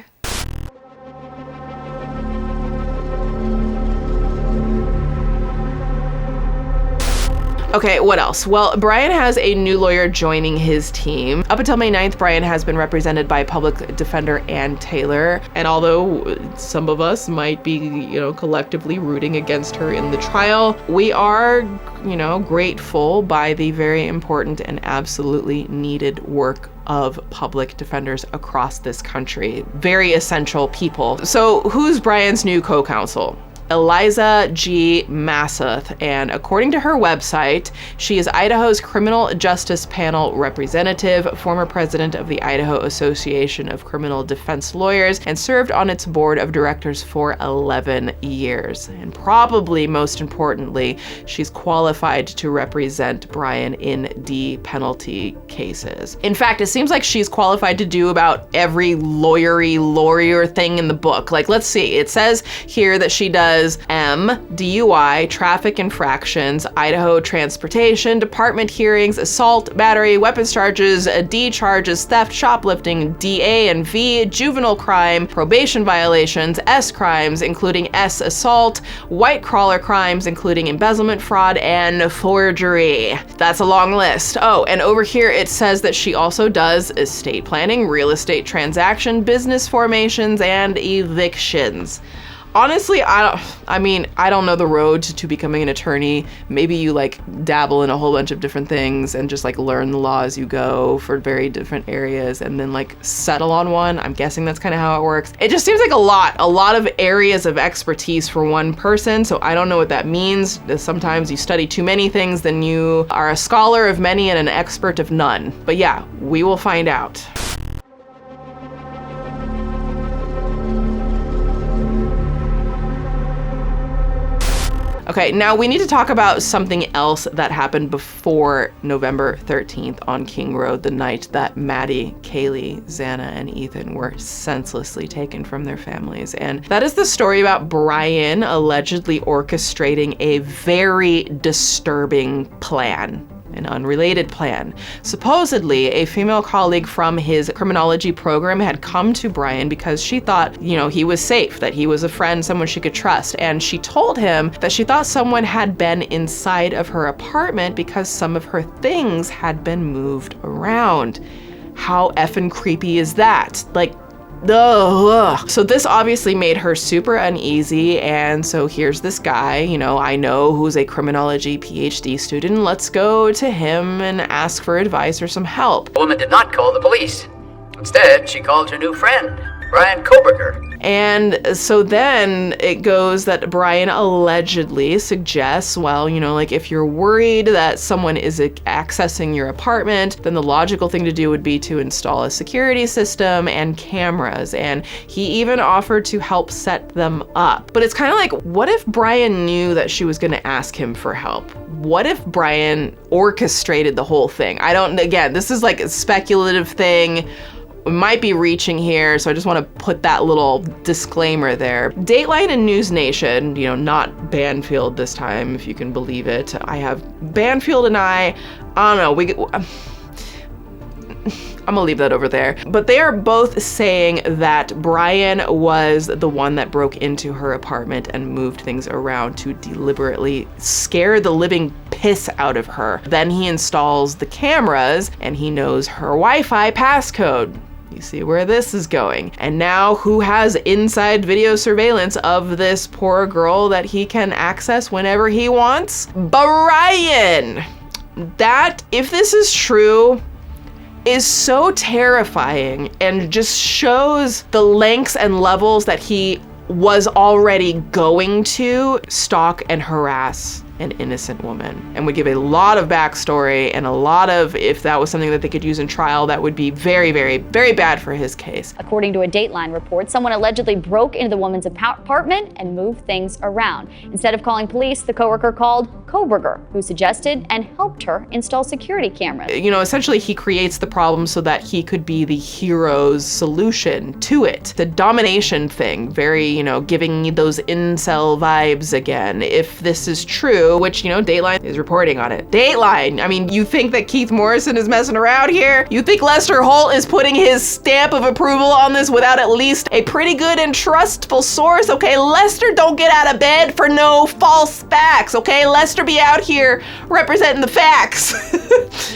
Okay, what else? Well, Bryan has a new lawyer joining his team. Up until May 9th, Bryan has been represented by public defender Ann Taylor. And although some of us might be, you know, collectively rooting against her in the trial, we are, you know, grateful by the very important and absolutely needed work of public defenders across this country. Very essential people. So who's Bryan's new co-counsel? Eliza G. Massath, and according to her website, she is Idaho's Criminal Justice Panel representative, former president of the Idaho Association of Criminal Defense Lawyers, and served on its board of directors for 11 years. And probably most importantly, she's qualified to represent Bryan in D-penalty cases. In fact, it seems like she's qualified to do about every lawyer thing in the book. Like, let's see, it says here that she does was M, DUI, traffic infractions, Idaho transportation, department hearings, assault, battery, weapons charges, D charges, theft, shoplifting, DA and V, juvenile crime, probation violations, S crimes, including S assault, white collar crimes, including embezzlement, fraud, and forgery. That's a long list. Oh, and over here it says that she also does estate planning, real estate transaction, business formations, and evictions. Honestly, I don't know the road to becoming an attorney. Maybe you like dabble in a whole bunch of different things and just like learn the law as you go for very different areas and then like settle on one. I'm guessing that's kind of how it works. It just seems like a lot of areas of expertise for one person. So I don't know what that means. Sometimes you study too many things, then you are a scholar of many and an expert of none. But yeah, we will find out. Okay, now we need to talk about something else that happened before November 13th on King Road, the night that Maddie, Kaylee, Xana, and Ethan were senselessly taken from their families. And that is the story about Bryan allegedly orchestrating a very disturbing plan. An unrelated plan. Supposedly, a female colleague from his criminology program had come to Bryan because she thought, he was safe, that he was a friend, someone she could trust. And she told him that she thought someone had been inside of her apartment because some of her things had been moved around. How effing creepy is that? Like, ugh. So this obviously made her super uneasy, and so here's this guy, I know, who's a criminology PhD student. Let's go to him and ask for advice or some help. The woman did not call the police. Instead, she called her new friend, Bryan Kohberger. And so then it goes that Bryan allegedly suggests, if you're worried that someone is accessing your apartment, then the logical thing to do would be to install a security system and cameras. And he even offered to help set them up. But it's kind of like, what if Bryan knew that she was going to ask him for help? What if Bryan orchestrated the whole thing? Again, this is like a speculative thing. We might be reaching here, so I just want to put that little disclaimer there. Dateline and News Nation, not Banfield this time, if you can believe it. I have Banfield and I don't know, I'm gonna leave that over there. But they are both saying that Bryan was the one that broke into her apartment and moved things around to deliberately scare the living piss out of her. Then he installs the cameras and he knows her Wi-Fi passcode. You see where this is going. And now who has inside video surveillance of this poor girl that he can access whenever he wants? Bryan! That, if this is true, is so terrifying and just shows the lengths and levels that he was already going to stalk and harass an innocent woman, and would give a lot of backstory and a lot of, if that was something that they could use in trial, that would be very, very, very bad for his case. According to a Dateline report, someone allegedly broke into the woman's apartment and moved things around. Instead of calling police, the coworker called Kohberger, who suggested and helped her install security cameras. Essentially he creates the problem so that he could be the hero's solution to it. The domination thing, very, giving me those incel vibes again. If this is true, which, Dateline is reporting on it. Dateline! You think that Keith Morrison is messing around here? You think Lester Holt is putting his stamp of approval on this without at least a pretty good and trustful source? Okay, Lester don't get out of bed for no false facts, okay? Lester be out here representing the facts.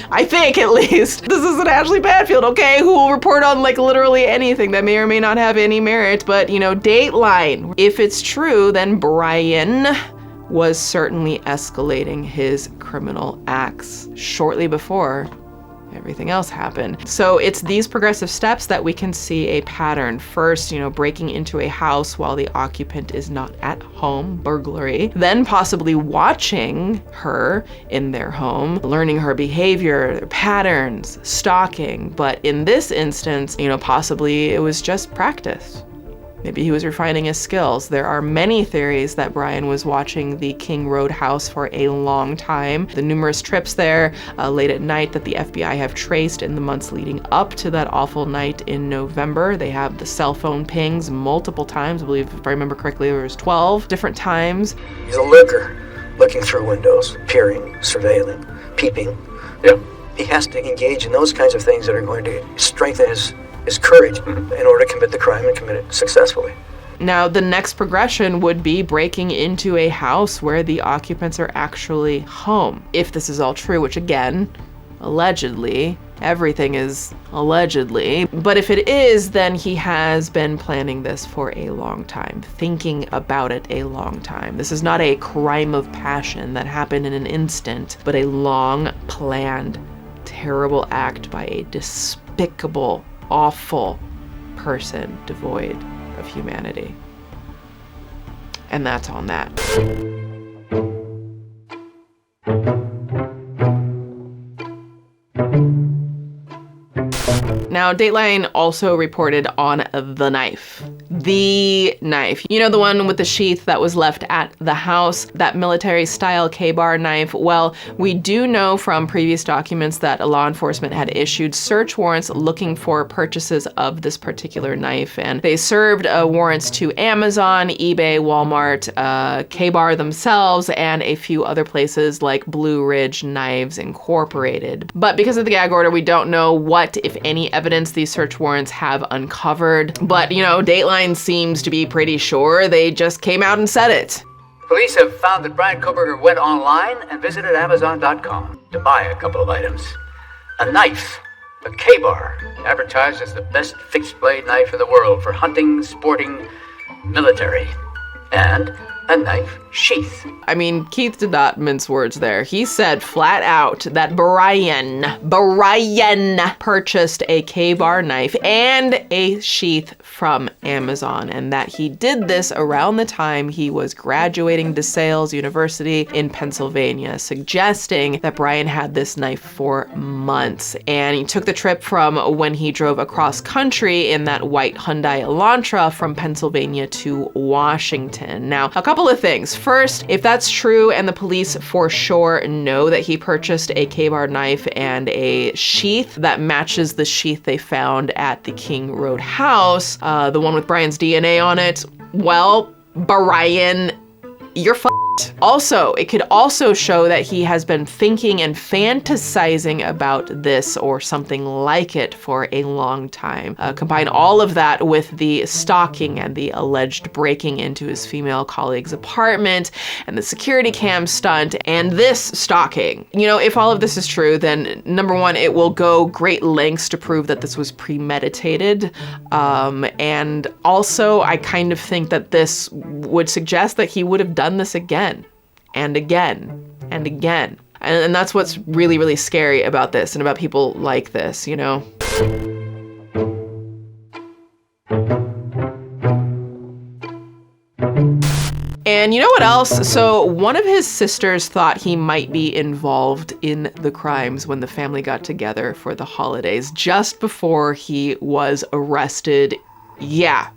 I think, at least. This isn't Ashley Banfield, okay? Who will report on, literally anything that may or may not have any merit, but, Dateline. If it's true, then Bryan was certainly escalating his criminal acts shortly before everything else happened. So it's these progressive steps that we can see a pattern. First, breaking into a house while the occupant is not at home, burglary, then possibly watching her in their home, learning her behavior, their patterns, stalking. But in this instance, possibly it was just practice. Maybe he was refining his skills. There are many theories that Bryan was watching the King Road house for a long time. The numerous trips there late at night that the FBI have traced in the months leading up to that awful night in November. They have the cell phone pings multiple times. I believe, if I remember correctly, there was 12 different times. He's a lurker, looking through windows, peering, surveilling, peeping. Yeah. He has to engage in those kinds of things that are going to strengthen his courage in order to commit the crime and commit it successfully. Now, the next progression would be breaking into a house where the occupants are actually home. If this is all true, which again, allegedly, everything is allegedly. But if it is, then he has been planning this for a long time, thinking about it a long time. This is not a crime of passion that happened in an instant, but a long planned, terrible act by a despicable, awful person devoid of humanity. And that's on that. Now, Dateline also reported on the knife. The knife. You know, the one with the sheath that was left at the house, that military-style KBar knife? Well, we do know from previous documents that law enforcement had issued search warrants looking for purchases of this particular knife, and they served warrants to Amazon, eBay, Walmart, KBar themselves, and a few other places like Blue Ridge Knives Incorporated. But because of the gag order, we don't know what, if any, evidence these search warrants have uncovered. But, you know, Dateline seems to be pretty sure. They just came out and said it. Police have found that Bryan Kohberger went online and visited Amazon.com to buy a couple of items. A knife, a KBar, advertised as the best fixed blade knife in the world for hunting, sporting, military, and a knife sheath. I mean, Keith did not mince words there. He said flat out that Bryan purchased a KBar knife and a sheath from Amazon, and that he did this around the time he was graduating DeSales University in Pennsylvania, suggesting that Bryan had this knife for months. And he took the trip from when he drove across country in that white Hyundai Elantra from Pennsylvania to Washington. Now, a couple of things. First, if that's true and the police for sure know that he purchased a KBar knife and a sheath that matches the sheath they found at the King Road house, the one with Bryan's DNA on it, well, Bryan, you're f***ed. Also, it could also show that he has been thinking and fantasizing about this or something like it for a long time. Combine all of that with the stalking and the alleged breaking into his female colleague's apartment and the security cam stunt and this stalking. You know, if all of this is true, then number one, it will go great lengths to prove that this was premeditated. And also, I kind of think that this would suggest that he would have done this again. And again, and again. And that's what's really, really scary about this and about people like this, you know? And you know what else? So one of his sisters thought he might be involved in the crimes when the family got together for the holidays, just before he was arrested. Yeah.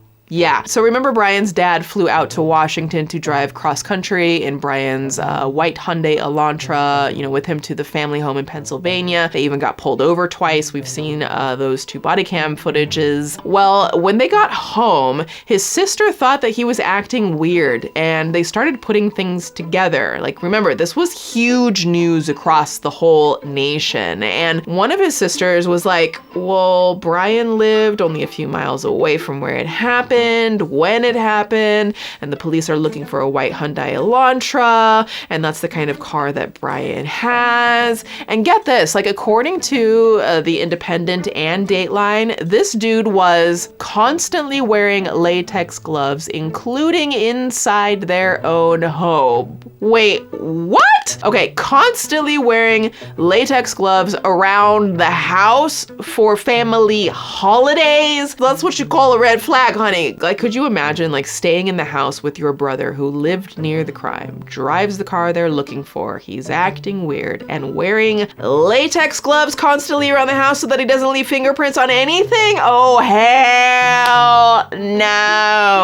So remember Bryan's dad flew out to Washington to drive cross country in Bryan's white Hyundai Elantra, you know, with him to the family home in Pennsylvania. They even got pulled over twice. We've seen those 2 body cam footages. Well, when they got home, his sister thought that he was acting weird and they started putting things together. Like, remember, this was huge news across the whole nation. And one of his sisters was like, well, Bryan lived only a few miles away from where it happened, when it happened, and the police are looking for a white Hyundai Elantra, and that's the kind of car that Bryan has. And get this, like, according to the Independent and Dateline, this dude was constantly wearing latex gloves, including inside their own home. Wait, what? Okay, constantly wearing latex gloves around the house for family holidays? That's what you call a red flag, honey. Like, could you imagine, like, staying in the house with your brother who lived near the crime, drives the car they're looking for, he's acting weird, and wearing latex gloves constantly around the house so that he doesn't leave fingerprints on anything? Oh, hell no.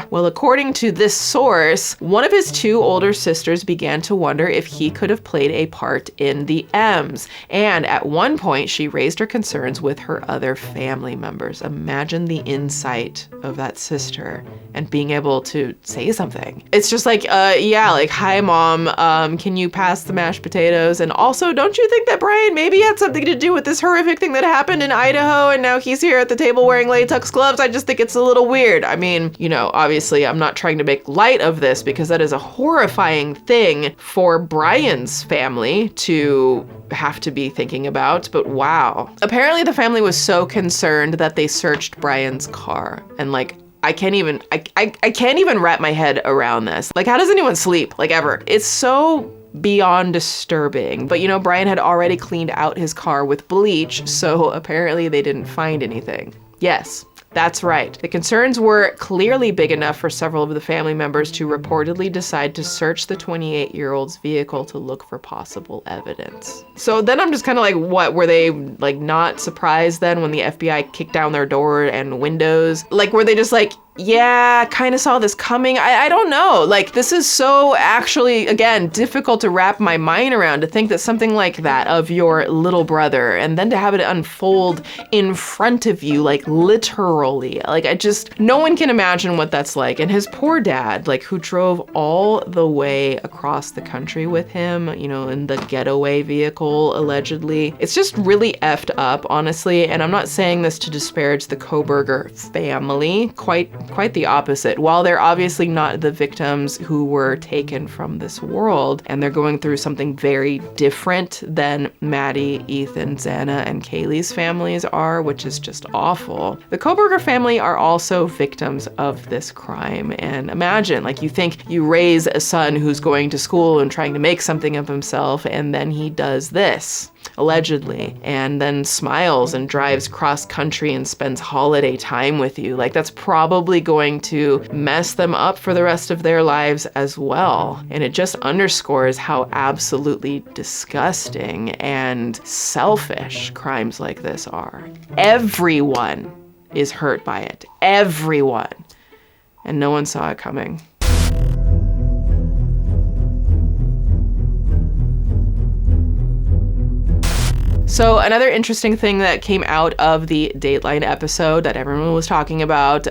Well, according to this source, one of his 2 older sisters began to wonder if he could have played a part in the M's. And at one point, she raised her concerns with her other family members. Imagine the insight of that sister and being able to say something. It's just like, yeah, like, hi, Mom, can you pass the mashed potatoes? And also, don't you think that Bryan maybe had something to do with this horrific thing that happened in Idaho and now he's here at the table wearing latex gloves? I just think it's a little weird. I mean, you know, obviously I'm not trying to make light of this because that is a horrifying thing for Bryan's family to have to be thinking about, but wow. Apparently the family was so concerned that they searched Bryan's car, and like, I can't even wrap my head around this. Like, how does anyone sleep, like, ever? It's so beyond disturbing. But you know, Bryan had already cleaned out his car with bleach, so apparently they didn't find anything. Yes, that's right. The concerns were clearly big enough for several of the family members to reportedly decide to search the 28-year-old's vehicle to look for possible evidence. So then I'm just kind of like, what, were they like not surprised then when the FBI kicked down their door and windows? Like, were they just like, yeah, kind of saw this coming? I don't know. Like, this is so actually, again, difficult to wrap my mind around, to think that something like that of your little brother, and then to have it unfold in front of you, like literally. Like, no one can imagine what that's like. And his poor dad, like, who drove all the way across the country with him, you know, in the getaway vehicle, allegedly. It's just really effed up, honestly. And I'm not saying this to disparage the Kohberger family. Quite the opposite. While they're obviously not the victims who were taken from this world, and they're going through something very different than Maddie, Ethan, Xana, and Kaylee's families are, which is just awful. The Kohberger family are also victims of this crime. And imagine, like, you think you raise a son who's going to school and trying to make something of himself, and then he does this, allegedly, and then smiles and drives cross country and spends holiday time with you. Like, that's probably going to mess them up for the rest of their lives as well. And it just underscores how absolutely disgusting and selfish crimes like this are. Everyone is hurt by it. Everyone. And no one saw it coming. So another interesting thing that came out of the Dateline episode that everyone was talking about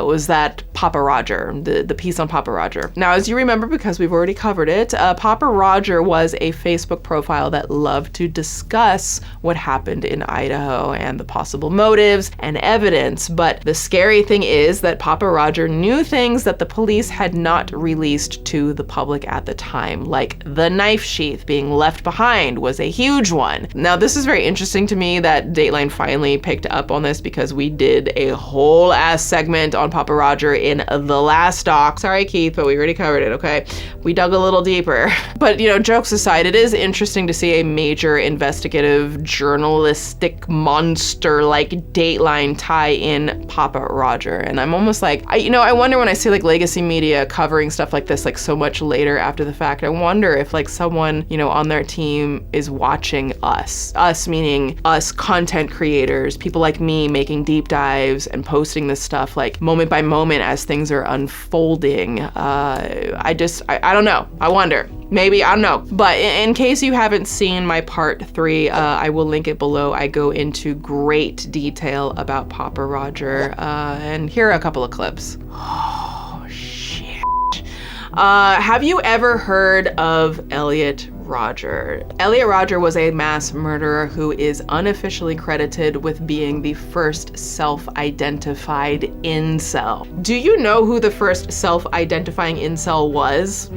was that Papa Roger, the piece on Papa Roger. Now, as you remember, because we've already covered it, Papa Roger was a Facebook profile that loved to discuss what happened in Idaho and the possible motives and evidence. But the scary thing is that Papa Roger knew things that the police had not released to the public at the time, like the knife sheath being left behind was a huge one. Now, this is very interesting to me that Dateline finally picked up on this, because we did a whole ass segment on Papa Roger in the last doc. Sorry, Keith, but we already covered it, okay? We dug a little deeper. But, you know, jokes aside, it is interesting to see a major investigative journalistic monster like Dateline tie in Papa Roger. And I'm almost like, I wonder when I see like legacy media covering stuff like this, like so much later after the fact, I wonder if like someone, you know, on their team is watching us meaning us content creators, people like me making deep dives and posting this stuff like moment by moment as things are unfolding. I don't know. I wonder. Maybe, I don't know. But in case you haven't seen my part 3, I will link it below. I go into great detail about Papa Roger, and here are a couple of clips. Oh, shit. Have you ever heard of Elliot Rodger? Elliot Rodger was a mass murderer who is unofficially credited with being the first self-identified incel. Do you know who the first self-identifying incel was?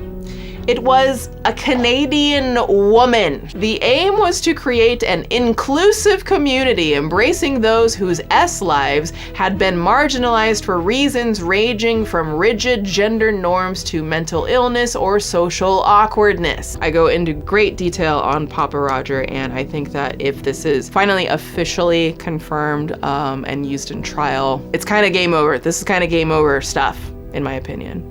It was a Canadian woman. The aim was to create an inclusive community embracing those whose lives had been marginalized for reasons ranging from rigid gender norms to mental illness or social awkwardness. I go into great detail on Papa Roger, and I think that if this is finally officially confirmed and used in trial, it's kind of game over. This is kind of game over stuff, in my opinion.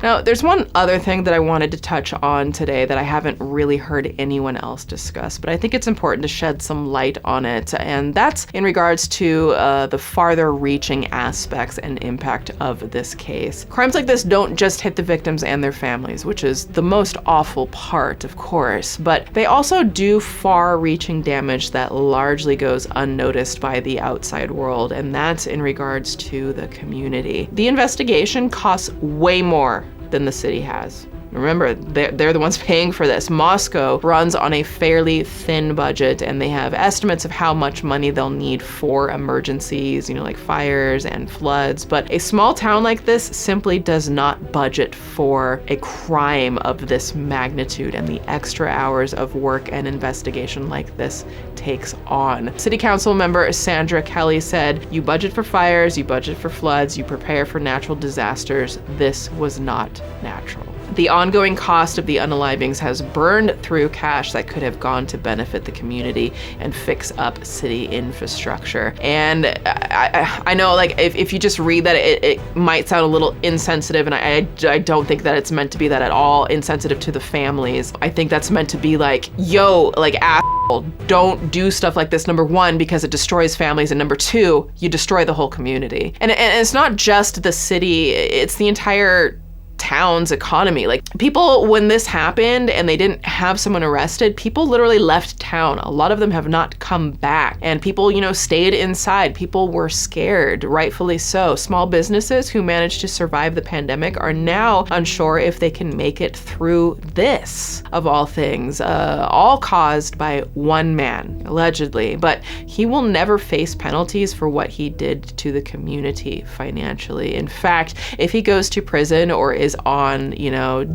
Now, there's one other thing that I wanted to touch on today that I haven't really heard anyone else discuss, but I think it's important to shed some light on it, and that's in regards to the farther reaching aspects and impact of this case. Crimes like this don't just hit the victims and their families, which is the most awful part, of course, but they also do far-reaching damage that largely goes unnoticed by the outside world, and that's in regards to the community. The investigation costs way more than the city has. Remember, they're the ones paying for this. Moscow runs on a fairly thin budget, and they have estimates of how much money they'll need for emergencies, like fires and floods. But a small town like this simply does not budget for a crime of this magnitude and the extra hours of work and investigation like this takes on. City Council member Sandra Kelly said, "You budget for fires, you budget for floods, you prepare for natural disasters. This was not natural." The ongoing cost of the unalivings has burned through cash that could have gone to benefit the community and fix up city infrastructure. And I know, like, if you just read that, it might sound a little insensitive, and I don't think that it's meant to be that at all, insensitive to the families. I think that's meant to be like, yo, like, asshole, don't do stuff like this, number one, because it destroys families, and number two, you destroy the whole community. And it's not just the city, it's the entire town's economy. Like, people, when this happened and they didn't have someone arrested, people literally left town. A lot of them have not come back, and people, stayed inside. People were scared, rightfully so. Small businesses who managed to survive the pandemic are now unsure if they can make it through this, of all things, all caused by one man, allegedly. But he will never face penalties for what he did to the community financially. In fact, if he goes to prison or is on,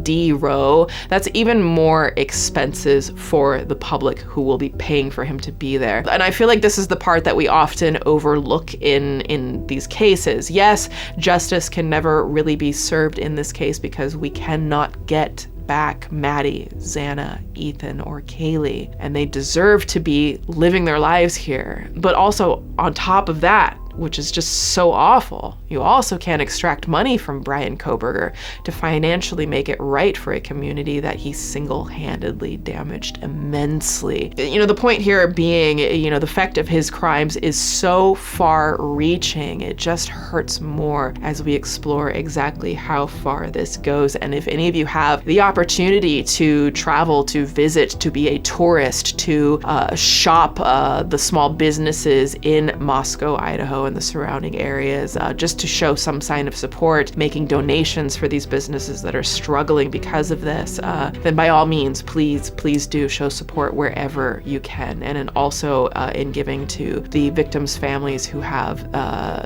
D row, that's even more expenses for the public who will be paying for him to be there. And I feel like this is the part that we often overlook in these cases. Yes, justice can never really be served in this case because we cannot get back Maddie, Xana, Ethan, or Kaylee, and they deserve to be living their lives here. But also, on top of that, which is just so awful, you also can't extract money from Bryan Kohberger to financially make it right for a community that he single-handedly damaged immensely. The point here being, the effect of his crimes is so far-reaching, it just hurts more as we explore exactly how far this goes. And if any of you have the opportunity to travel, to visit, to be a tourist, to shop the small businesses in Moscow, Idaho, and the surrounding areas, just to show some sign of support, making donations for these businesses that are struggling because of this, then by all means, please do show support wherever you can. And also in giving to the victims' families who have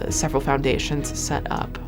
several foundations set up.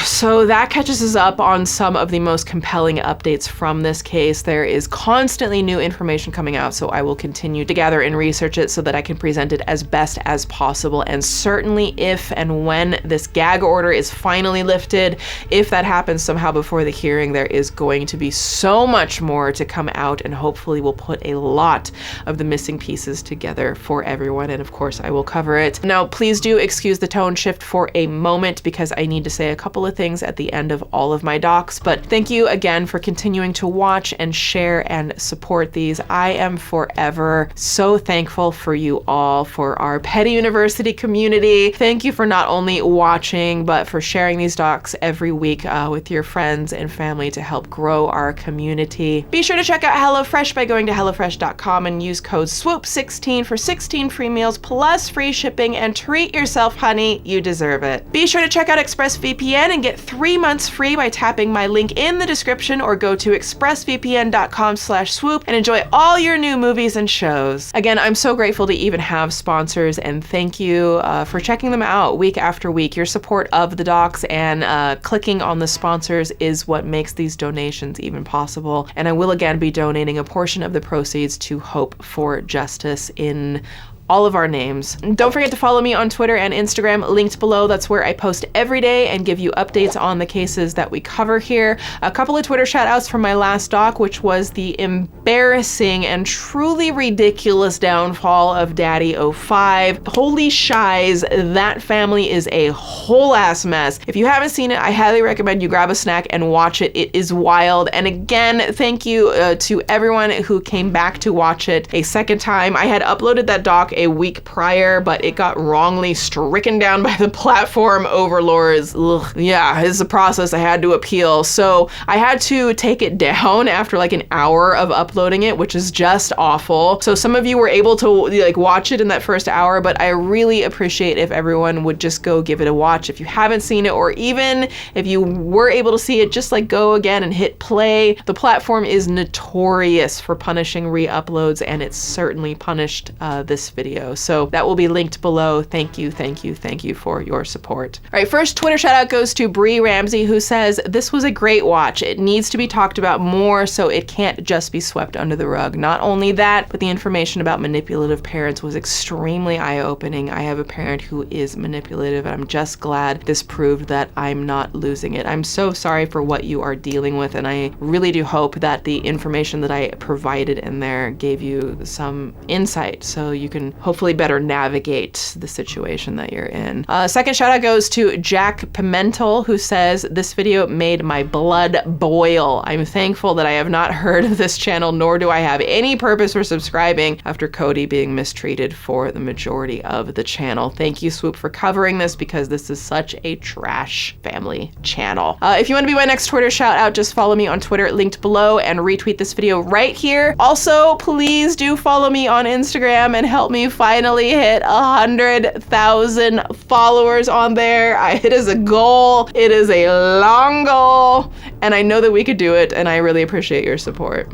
So that catches us up on some of the most compelling updates from this case. There is constantly new information coming out, so I will continue to gather and research it so that I can present it as best as possible. And certainly if and when this gag order is finally lifted, if that happens somehow before the hearing, there is going to be so much more to come out, and hopefully we'll put a lot of the missing pieces together for everyone. And of course, I will cover it. Now, please do excuse the tone shift for a moment because I need to say a couple of things at the end of all of my docs, but thank you again for continuing to watch and share and support these. I am forever so thankful for you all, for our Petty University community. Thank you for not only watching, but for sharing these docs every week with your friends and family to help grow our community. Be sure to check out HelloFresh by going to HelloFresh.com and use code SWOOP16 for 16 free meals plus free shipping, and treat yourself, honey. You deserve it. Be sure to check out ExpressVPN and get 3 months free by tapping my link in the description, or go to expressvpn.com/swoop and enjoy all your new movies and shows. Again, I'm so grateful to even have sponsors, and thank you for checking them out week after week. Your support of the docs and clicking on the sponsors is what makes these donations even possible. And I will again be donating a portion of the proceeds to Hope for Justice in all of our names. Don't forget to follow me on Twitter and Instagram, linked below. That's where I post every day and give you updates on the cases that we cover here. A couple of Twitter shout outs from my last doc, which was the embarrassing and truly ridiculous downfall of DaddyOFive. Holy shies, that family is a whole ass mess. If you haven't seen it, I highly recommend you grab a snack and watch it. It is wild. And again, thank you to everyone who came back to watch it a second time. I had uploaded that doc a week prior, but it got wrongly stricken down by the platform overlords. Ugh. Yeah, it's a process. I had to appeal. So I had to take it down after like an hour of uploading it, which is just awful. So some of you were able to like watch it in that first hour, but I really appreciate if everyone would just go give it a watch. If you haven't seen it, or even if you were able to see it, just like go again and hit play. The platform is notorious for punishing re-uploads, and it's certainly punished this video. So that will be linked below. Thank you, thank you, thank you for your support. All right, first Twitter shout out goes to Bree Ramsey, who says, this was a great watch. It needs to be talked about more, so it can't just be swept under the rug. Not only that, but the information about manipulative parents was extremely eye-opening. I have a parent who is manipulative, and I'm just glad this proved that I'm not losing it. I'm so sorry for what you are dealing with, and I really do hope that the information that I provided in there gave you some insight so you can hopefully better navigate the situation that you're in. Second shout out goes to Jack Pimentel, who says, this video made my blood boil. I'm thankful that I have not heard of this channel, nor do I have any purpose for subscribing after Cody being mistreated for the majority of the channel. Thank you, Swoop, for covering this, because this is such a trash family channel. If you want to be my next Twitter shout out, just follow me on Twitter, linked below, and retweet this video right here. Also, please do follow me on Instagram and help me finally hit 100,000 followers on there. It is a goal. It is a long goal, and I know that we could do it, and I really appreciate your support.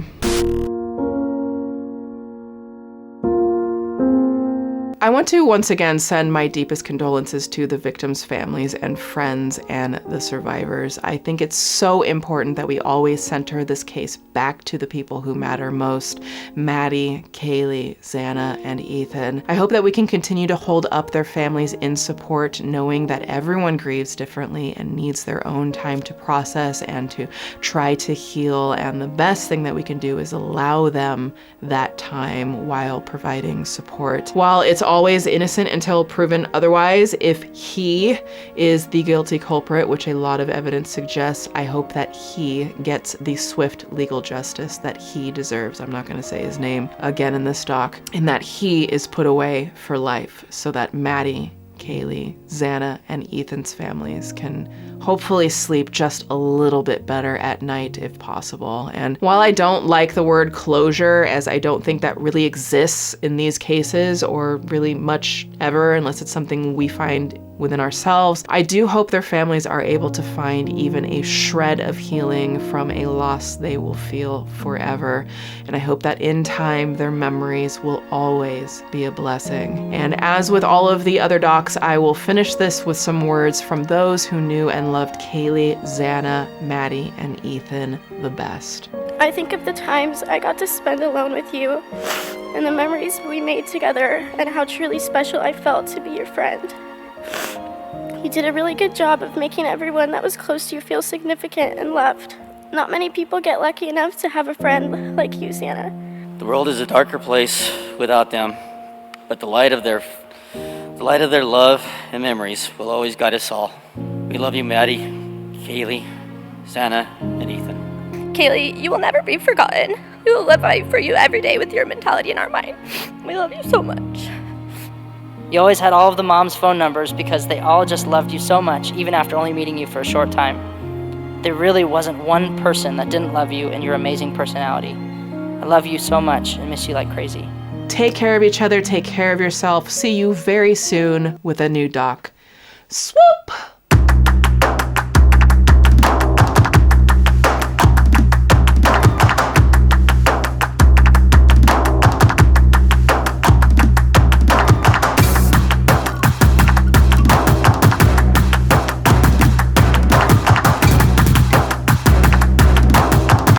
I want to once again send my deepest condolences to the victims' families and friends and the survivors. I think it's so important that we always center this case back to the people who matter most: Maddie, Kaylee, Xana, and Ethan. I hope that we can continue to hold up their families in support, knowing that everyone grieves differently and needs their own time to process and to try to heal. And the best thing that we can do is allow them that time while providing support. While it's always innocent until proven otherwise, if he is the guilty culprit, which a lot of evidence suggests, I hope that he gets the swift legal justice that he deserves. I'm not going to say his name again in this doc, and that he is put away for life so that Maddie, Kaylee, Xana, and Ethan's families can hopefully sleep just a little bit better at night if possible. And while I don't like the word closure, as I don't think that really exists in these cases, or really much ever, unless it's something we find within ourselves, I do hope their families are able to find even a shred of healing from a loss they will feel forever. And I hope that in time, their memories will always be a blessing. And as with all of the other docs, I will finish this with some words from those who knew and loved Kaylee, Xana, Maddie, and Ethan the best. I think of the times I got to spend alone with you, and the memories we made together, and how truly special I felt to be your friend. You did a really good job of making everyone that was close to you feel significant and loved. Not many people get lucky enough to have a friend like you, Xana. The world is a darker place without them, but the light of their love and memories will always guide us all. We love you, Maddie, Kaylee, Xana, and Ethan. Kaylee, you will never be forgotten. We will live for you every day with your mentality in our mind. We love you so much. You always had all of the moms' phone numbers because they all just loved you so much, even after only meeting you for a short time. There really wasn't one person that didn't love you and your amazing personality. I love you so much and miss you like crazy. Take care of each other, take care of yourself. See you very soon with a new doc. Swoop!